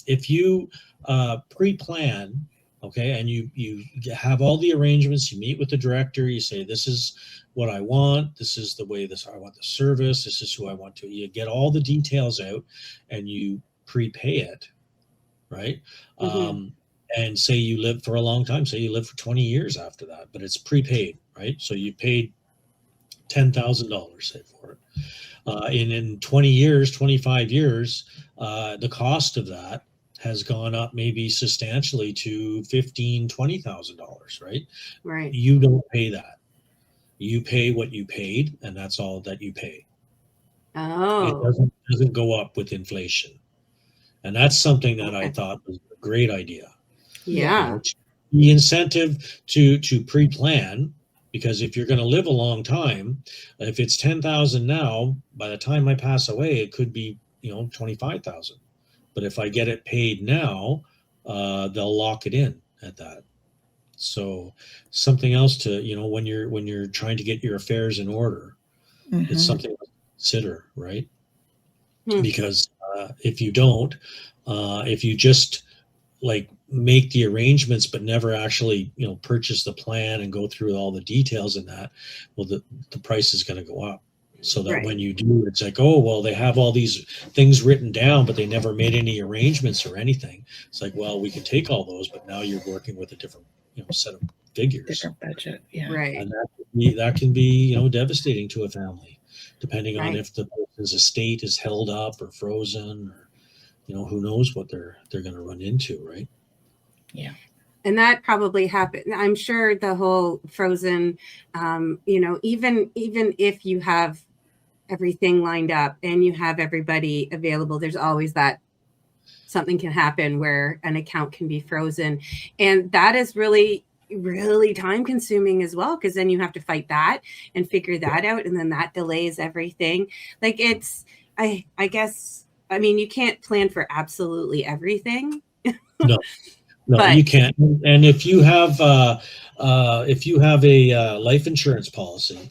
if you pre-plan, okay, and you have all the arrangements, you meet with the director, you say, this is what I want, this is the way I want the service, this is who I want to, you get all the details out and you prepay it, right? And say you live for a long time, say you live for 20 years after that, but it's prepaid, right? So you paid $10,000, say, for it. In 20 years, 25 years, the cost of that has gone up maybe substantially to $15,000, $20,000, right? Right. You don't pay that. You pay what you paid, and that's all that you pay. Oh. It doesn't go up with inflation. And that's something that I thought was a great idea. Yeah. The incentive to pre-plan, because if you're going to live a long time, if it's 10,000 now, by the time I pass away, it could be 25,000. But if I get it paid now, they'll lock it in at that. So something else to when you're trying to get your affairs in order, it's something to consider, right? Because if you don't, if you just make the arrangements but never actually purchase the plan and go through all the details in that, well, the price is going to go up. So that when you do, it's like, oh, well, they have all these things written down, but they never made any arrangements or anything. It's like, well, we can take all those, but now you're working with a different set of figures, different budget. Yeah, right. And that can be devastating to a family, depending on if the person's estate is held up or frozen, or who knows what they're going to run into, right? Yeah. And that probably happened. I'm sure the whole frozen, even if you have everything lined up and you have everybody available, there's always that something can happen where an account can be frozen. And that is really, really time consuming as well, because then you have to fight that and figure that out. And then that delays everything. Like, it's, I guess, I mean, you can't plan for absolutely everything. No, but you can't. And if you have a life insurance policy,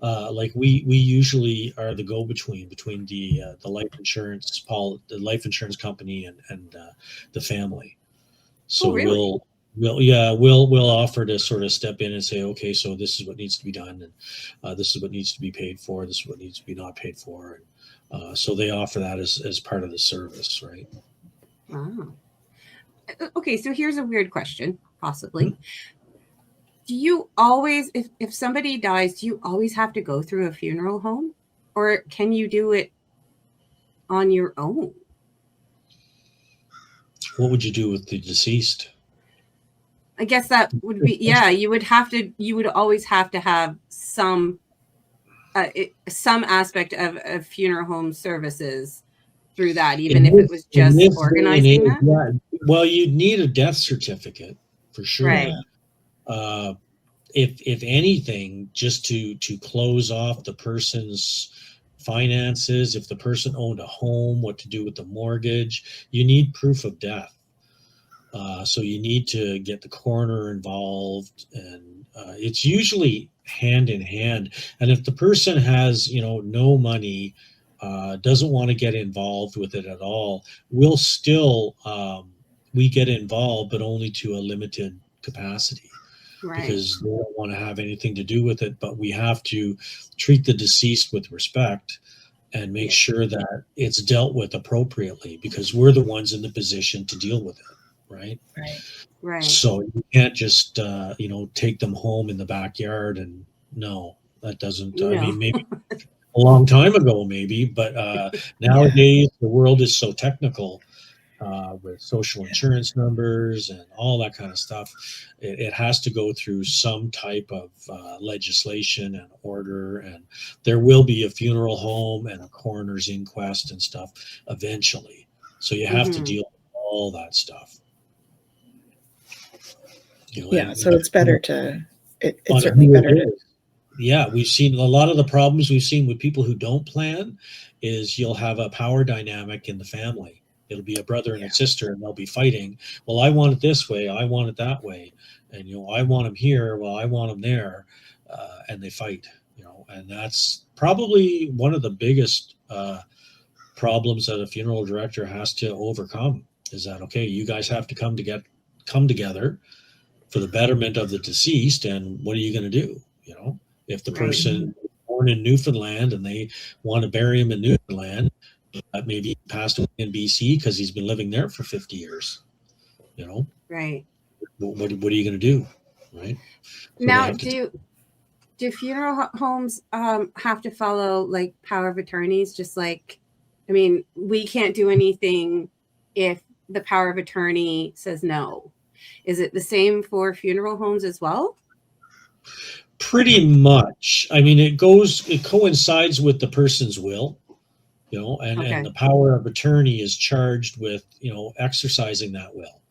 like we usually are the go-between between the life insurance the life insurance company and the family. So we'll offer to sort of step in and say, okay, so this is what needs to be done, and this is what needs to be paid for, this is what needs to be not paid for, and so they offer that as part of the service, right? Wow. Okay, so here's a weird question, possibly. Do you always, if somebody dies, do you always have to go through a funeral home, or can you do it on your own? What would you do with the deceased? I guess that would be, you would always have to have some aspect of funeral home services through that, even if it was just organizing that. Yeah. Well, you'd need a death certificate for sure. Right. If anything, just to close off the person's finances, if the person owned a home, what to do with the mortgage, you need proof of death. So you need to get the coroner involved, and it's usually hand in hand. And if the person has, no money, doesn't want to get involved with it at all, we'll still, we get involved, but only to a limited capacity. because they don't want to have anything to do with it. But we have to treat the deceased with respect and make sure that it's dealt with appropriately, because we're the ones in the position to deal with it. Right. So you can't just, take them home in the backyard, and no, that doesn't, I mean, maybe a long time ago, maybe, but nowadays the world is so technical with social insurance numbers and all that kind of stuff. It has to go through some type of legislation and order, and there will be a funeral home and a coroner's inquest and stuff eventually. So you have to deal with all that stuff. So it's better to, it's certainly better to. Yeah, we've seen a lot of the problems we've seen with people who don't plan is you'll have a power dynamic in the family. It'll be a brother and a sister, and they'll be fighting. Well, I want it this way. I want it that way. And, I want them here. Well, I want them there. And they fight, and that's probably one of the biggest problems that a funeral director has to overcome, is that, okay, you guys have to come together for the betterment of the deceased. And what are you going to do? If the person was born in Newfoundland and they want to bury him in Newfoundland, maybe he passed away in BC because he's been living there for 50 years. Right. What are you going to do? Right. So now, do funeral homes have to follow like power of attorneys? Just like, I mean, we can't do anything if the power of attorney says no. Is it the same for funeral homes as well? Pretty much. I mean, it coincides with the person's will, and the power of attorney is charged with, exercising that will.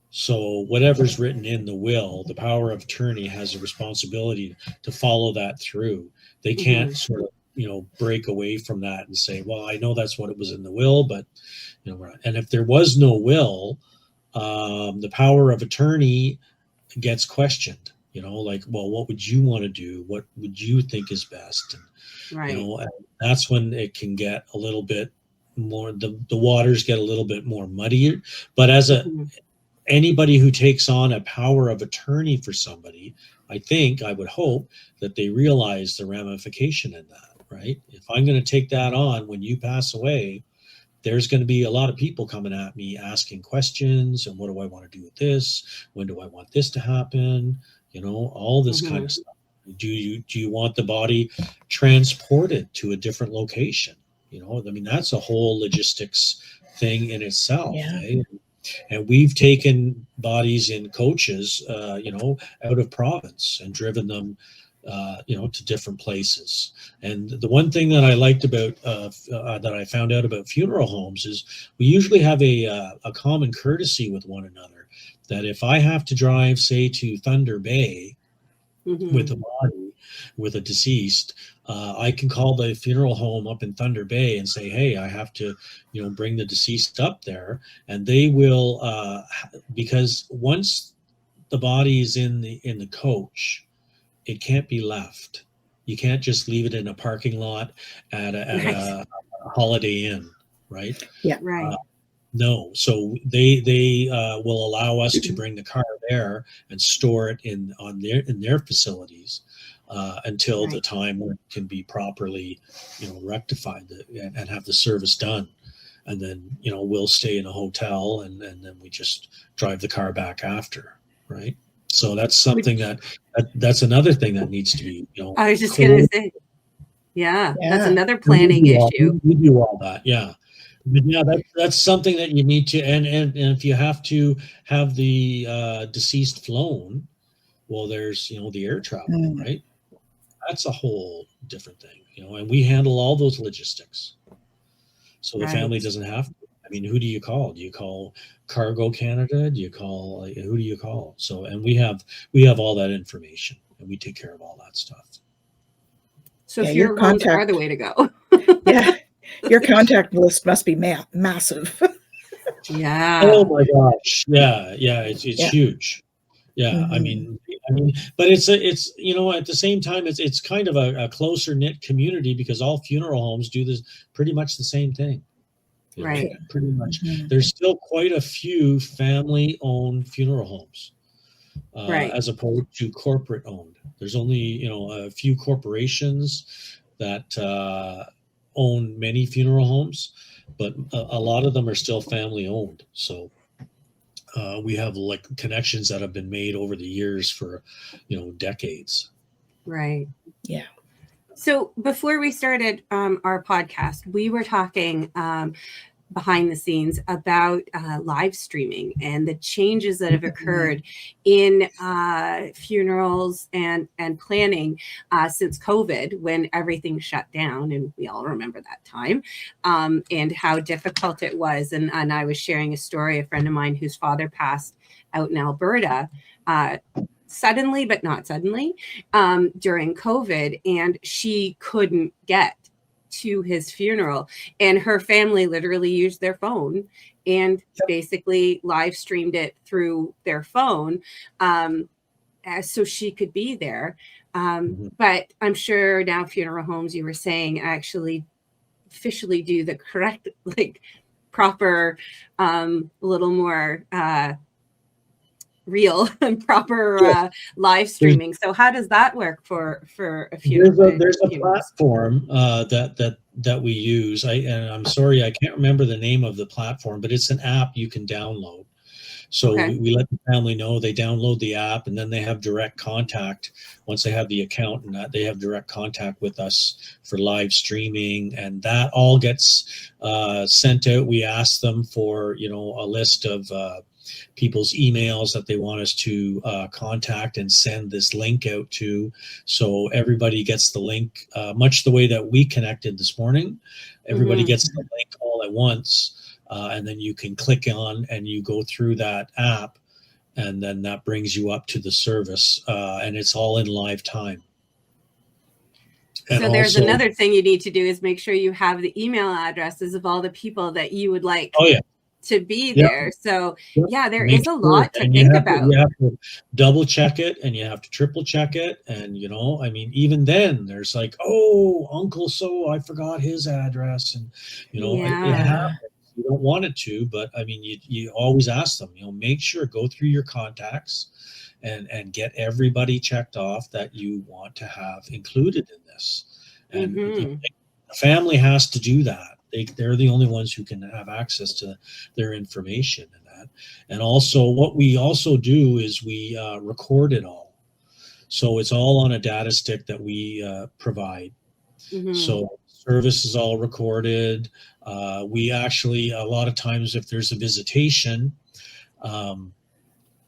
So whatever's written in the will, the power of attorney has a responsibility to follow that through. They can't sort of, break away from that and say, well, I know that's what it was in the will, but, and if there was no will, the power of attorney gets questioned. Like, well, what would you want to do? What would you think is best? And, and that's when it can get a little bit more, the waters get a little bit more muddier. But as anybody who takes on a power of attorney for somebody, I would hope that they realize the ramification in that, right? If I'm going to take that on when you pass away, there's going to be a lot of people coming at me asking questions. And what do I want to do with this? When do I want this to happen? All this kind of stuff. Do you want the body transported to a different location? I mean, that's a whole logistics thing in itself. Eh? And we've taken bodies in coaches, out of province and driven them, to different places. And the one thing that I liked about, that I found out about funeral homes is we usually have a common courtesy with one another. That if I have to drive, say, to Thunder Bay with a body, with a deceased, I can call the funeral home up in Thunder Bay and say, hey, I have to, bring the deceased up there. And they will, because once the body is in the coach, it can't be left. You can't just leave it in a parking lot at a Holiday Inn, right? Yeah. Right. No, so they will allow us to bring the car there and store it in their facilities until the time when it can be properly, rectified and have the service done, and then we'll stay in a hotel and then we just drive the car back after, right? So that's something that's another thing that needs to be, I was just gonna say, that's another planning issue. We do all that, yeah. But yeah, that's something that you need to, and if you have to have the deceased flown, well, there's the air travel, right? That's a whole different thing, and we handle all those logistics, so the family doesn't have to. I mean, who do you call? Do you call Cargo Canada? Do you call who do you call? So, and we have all that information, and we take care of all that stuff. So funeral homes are the way to go. Yeah. Your contact list must be massive. Yeah. Oh my gosh. Yeah. It's huge. Yeah. I mean, but it's at the same time, it's kind of a closer knit community because all funeral homes do this pretty much the same thing. Right. Pretty much. There's still quite a few family-owned funeral homes. as opposed to corporate owned. There's only, a few corporations that own many funeral homes, but a lot of them are still family owned. So we have like connections that have been made over the years for, decades. Right. Yeah. So before we started our podcast, we were talking behind the scenes about live streaming and the changes that have occurred in funerals and planning since COVID, when everything shut down, and we all remember that time, and how difficult it was. And I was sharing a story, a friend of mine whose father passed out in Alberta, suddenly, but not suddenly, during COVID, and she couldn't get to his funeral, and her family literally used their phone and basically live streamed it through their phone, so she could be there. But I'm sure now funeral homes, you were saying, actually officially do the correct, like, proper, little more real and proper live streaming. So how does that work for a funeral? There's a platform that we use. And I'm sorry, I can't remember the name of the platform, but it's an app you can download. So we let the family know, they download the app, and then they have direct contact. Once they have the account, and that they have direct contact with us for live streaming, and that all gets sent out. We ask them for, a list of people's emails that they want us to contact and send this link out to. So everybody gets the link, much the way that we connected this morning. Everybody gets the link all at once. And then you can click on and you go through that app, and then that brings you up to the service, and it's all in live time. And so there's also another thing you need to do, is make sure you have the email addresses of all the people that you would like to be there. So there is a lot to think about. You have to double check it, and you have to triple check it. And, even then there's like, Uncle, so I forgot his address. And, it happens. You don't want it to, but you always ask them, make sure, go through your contacts and get everybody checked off that you want to have included in this. And the family has to do that. They're the only ones who can have access to their information and that. And also what we also do is we record it all. So it's all on a data stick that we provide. So service is all recorded. We actually, a lot of times, if there's a visitation,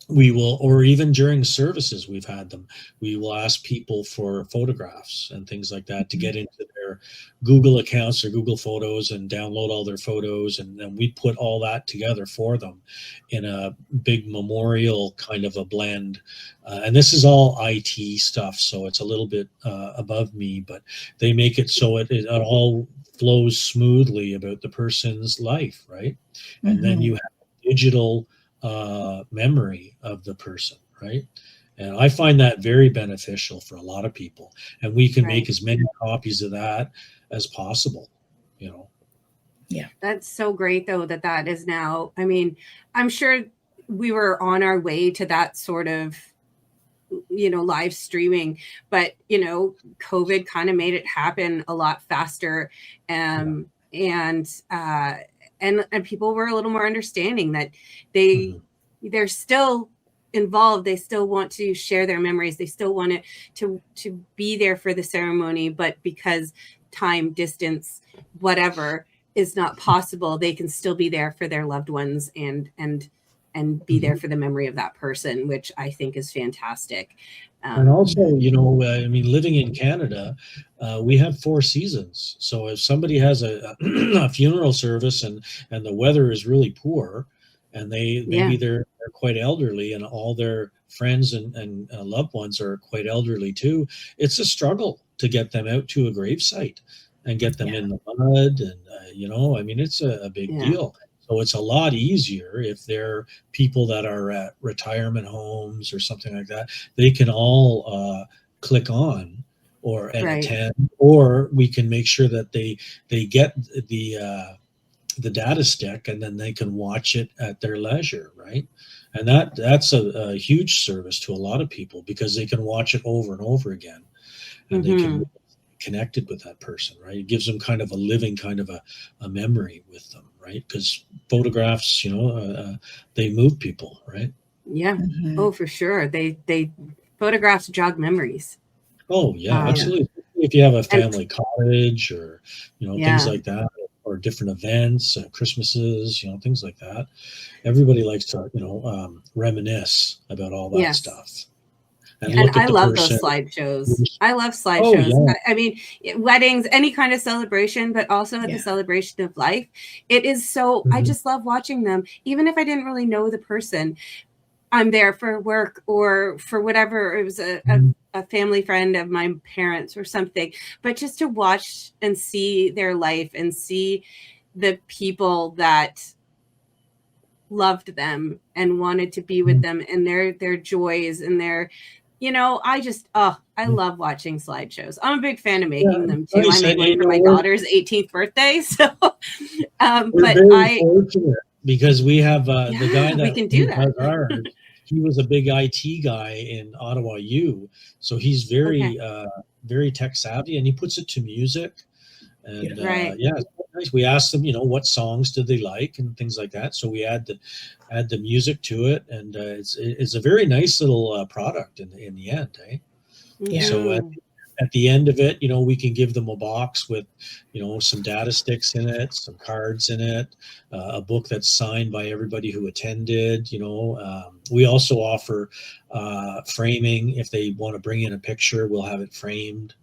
we will, or even during services, we've had them, we will ask people for photographs and things like that to get into their Google accounts or Google Photos and download all their photos. And then we put all that together for them in a big memorial kind of a blend. And this is all IT stuff, so it's a little bit above me, but they make it so it all flows smoothly about the person's life, right? And then you have digital memory of the person, right? And I find that very beneficial for a lot of people, and we can make as many copies of that as possible. That's so great, though, that is now, I'm sure we were on our way to that sort of live streaming, but COVID kind of made it happen a lot faster, and people were a little more understanding that they're still involved. They still want to share their memories. They still want it to be there for the ceremony, but because time, distance, whatever is not possible, they can still be there for their loved ones and be there for the memory of that person, which I think is fantastic. And also, living in Canada, we have 4 seasons. So if somebody has a funeral service and the weather is really poor, and they're quite elderly, and all their friends and loved ones are quite elderly too, it's a struggle to get them out to a gravesite and get them in the mud. And, it's a big deal. So it's a lot easier if they're people that are at retirement homes or something like that. They can all click on and attend, or we can make sure that they get the data stick, and then they can watch it at their leisure, right? And that's a huge service to a lot of people, because they can watch it over and over again, and they can be connected with that person, right? It gives them kind of a living kind of a memory with them, right? Because photographs, they move people, right? Yeah. Oh, for sure. They photographs jog memories. Oh yeah, absolutely. If you have a family cottage, or things like that, or different events, Christmases, things like that. Everybody likes to reminisce about all that stuff. And look at I love those slideshows. I love slideshows. Oh, yeah. I mean, weddings, any kind of celebration, but also at the celebration of life. It is so, I just love watching them. Even if I didn't really know the person, I'm there for work or for whatever. It was a family friend of my parents or something. But just to watch and see their life and see the people that loved them and wanted to be with them, and their joys and their, I love watching slideshows. I'm a big fan of making them too. I made one for my daughter's 18th birthday. So, we're very fortunate, because we have the guy that we can do that. Ours, he was a big IT guy in Ottawa U, so he's very very tech savvy, and he puts it to music. And it's nice. We asked them, what songs did they like and things like that. So we add the music to it, and it's a very nice little product in the end, eh? Yeah. So at the end of it, we can give them a box with, some data sticks in it, some cards in it, a book that's signed by everybody who attended. We also offer framing. If they want to bring in a picture, we'll have it framed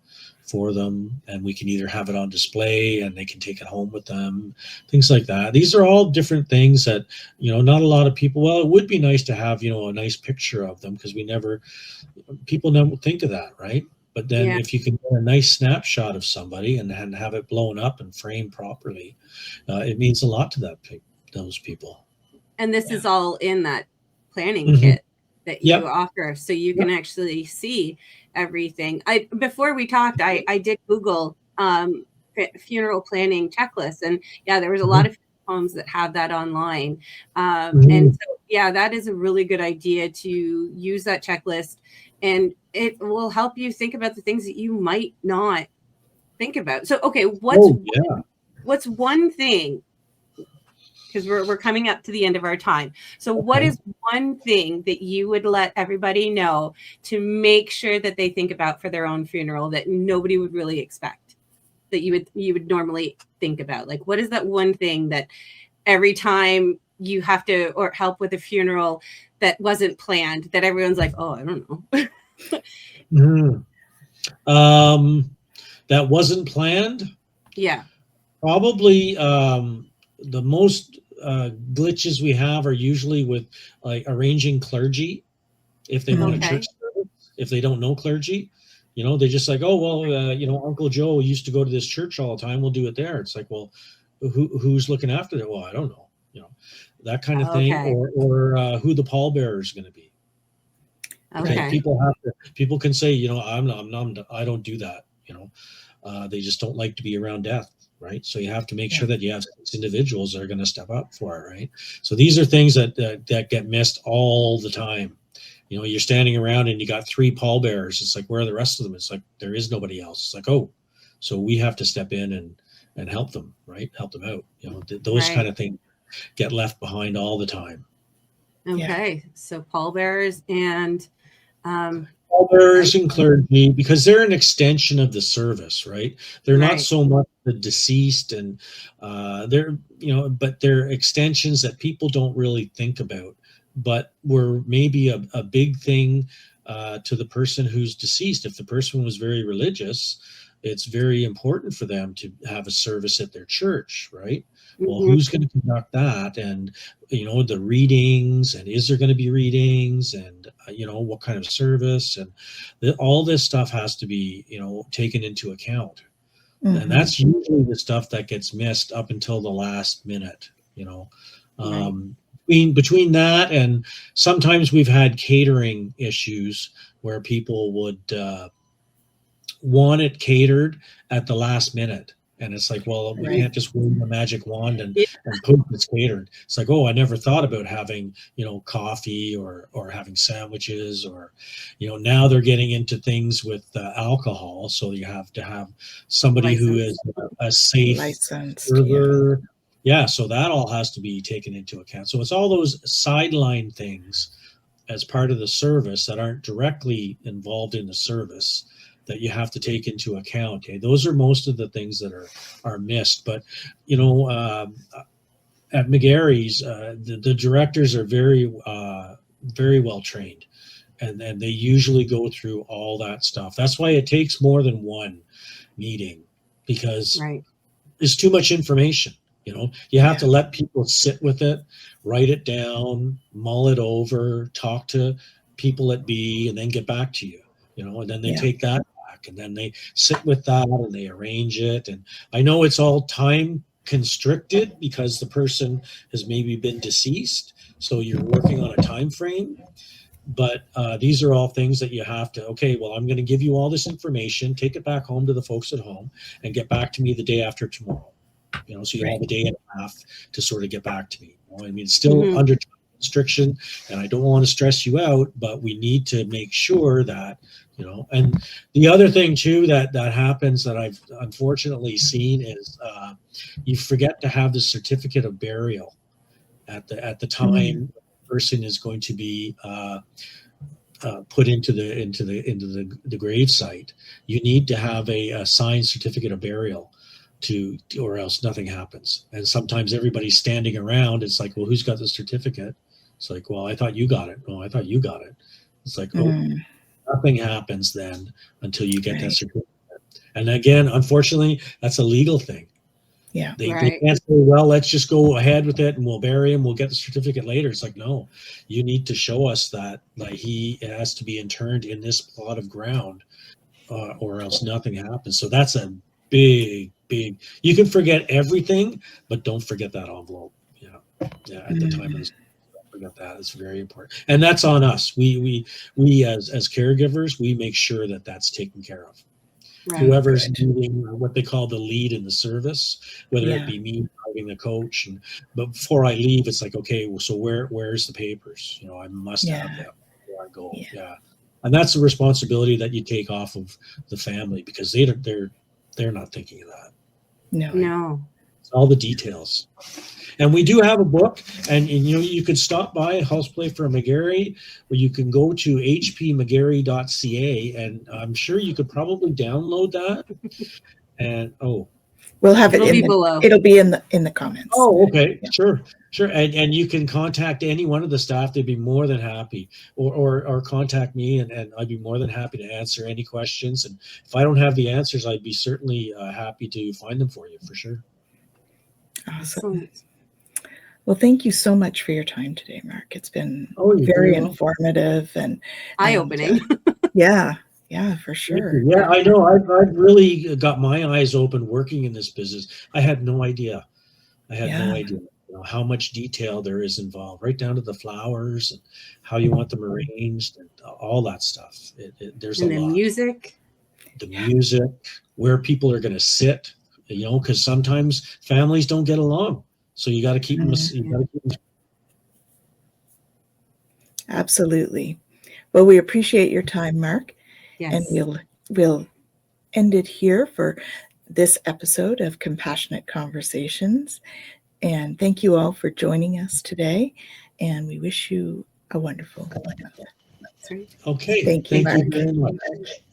for them, and we can either have it on display and they can take it home with them, things like that. These are all different things that not a lot of people, well, it would be nice to have a nice picture of them, because people never think of that, right? But then if you can get a nice snapshot of somebody and have it blown up and framed properly, it means a lot to those people. And this is all in that planning kit that you offer, so you can actually see everything. Before we talked, I did Google funeral planning checklist, and there was a lot of homes that have that online, and so that is a really good idea to use that checklist, and it will help you think about the things that you might not think about. So what's one thing, because we're coming up to the end of our time. So what is one thing that you would let everybody know to make sure that they think about for their own funeral that nobody would really expect, that you would normally think about? Like, what is that one thing that every time you have to or help with a funeral that wasn't planned, that everyone's like, oh, I don't know. That wasn't planned? Yeah. Probably the most glitches we have are usually with like arranging clergy. If they want a church service, if they don't know clergy, they're just like, oh, well, Uncle Joe used to go to this church all the time, we'll do it there. It's like, well, who's looking after that? Well, I don't know, that kind of thing. Or who the pallbearer is going to be. Okay. People can say, I don't do that. They just don't like to be around death. Right. So you have to make sure that you have 6 individuals that are going to step up for it. Right. So these are things that get missed all the time. You're standing around and you got 3 pallbearers. It's like, where are the rest of them? It's like, there is nobody else. It's like, oh, so we have to step in and help them, right? Help them out. Those kind of things get left behind all the time. Okay. So pallbearers and pallbearers and clergy, because they're an extension of the service, right? They're not so much the deceased, and they're but they're extensions that people don't really think about, but were maybe a big thing to the person who's deceased. If the person was very religious, it's very important for them to have a service at their church, right? Well, who's going to conduct that? And, the readings, and is there going to be readings, and, what kind of service, and all this stuff has to be, taken into account. And that's usually the stuff that gets missed up until the last minute, between that, and sometimes we've had catering issues where people would want it catered at the last minute. And it's like, well, we can't just wave a magic wand and poof, it's catered. It's like, oh, I never thought about having, coffee or having sandwiches, or, now they're getting into things with alcohol. So you have to have somebody who is a safe server. Yeah. So that all has to be taken into account. So it's all those sideline things as part of the service that aren't directly involved in the service that you have to take into account. Okay? Those are most of the things that are missed. But, at McGarry's, the directors are very well trained, and they usually go through all that stuff. That's why it takes more than one meeting, because there's too much information. You have to let people sit with it, write it down, mull it over, talk to people at B, and then get back to you. And then they take that back, and then they sit with that and they arrange it. And I know it's all time constricted because the person has maybe been deceased, so you're working on a time frame. But these are all things that you have to, I'm going to give you all this information, take it back home to the folks at home, and get back to me the day after tomorrow. So you have a day and a half to sort of get back to me. It's still under constriction, and I don't want to stress you out, but we need to make sure that, and the other thing too that happens that I've unfortunately seen is you forget to have the certificate of burial at the time the person is going to be put into the grave site. You need to have a signed certificate of burial or else nothing happens. And sometimes everybody's standing around. It's like, well, who's got the certificate? It's like, well, I thought you got it. No, I thought you got it. It's like, nothing happens then until you get that certificate. And again, unfortunately, that's a legal thing. Yeah. They can't say, well, let's just go ahead with it and we'll bury him. We'll get the certificate later. It's like, no, you need to show us that he has to be interned in this plot of ground, or else nothing happens. So that's a big, you can forget everything, but don't forget that envelope. At the time of this, don't forget that. It's very important. And that's on us. We as caregivers, we make sure that that's taken care of. Whoever's doing what they call the lead in the service, whether it be me driving the coach, but before I leave, it's like, okay, well, so where's the papers? I must have them before I go. And that's the responsibility that you take off of the family, because they're not thinking of that. No. It's all the details. And we do have a book, and you can stop by Hulse Playfair and McGarry, or you can go to hpmcgarry.ca, and I'm sure you could probably download that. And we'll have it'll be below. It'll be in the comments. Oh, okay, sure. And you can contact any one of the staff. They'd be more than happy, or contact me, and I'd be more than happy to answer any questions. And if I don't have the answers, I'd be certainly happy to find them for you, for sure. Awesome. Well, thank you so much for your time today, Mark. It's been very informative and eye-opening. Yeah, for sure. Yeah, I know. I've really got my eyes open working in this business. I had no idea. No idea how much detail there is involved, right down to the flowers and how you want them arranged and all that stuff. There's a lot. The music, where people are going to sit, because sometimes families don't get along. So you got to keep them. Absolutely. Well, we appreciate your time, Mark. Yes. And we'll end it here for this episode of Compassionate Conversations. And thank you all for joining us today. And we wish you a wonderful night. Okay. Thank you, Mark. Very much.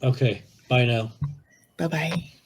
Okay. Bye now. Bye-bye.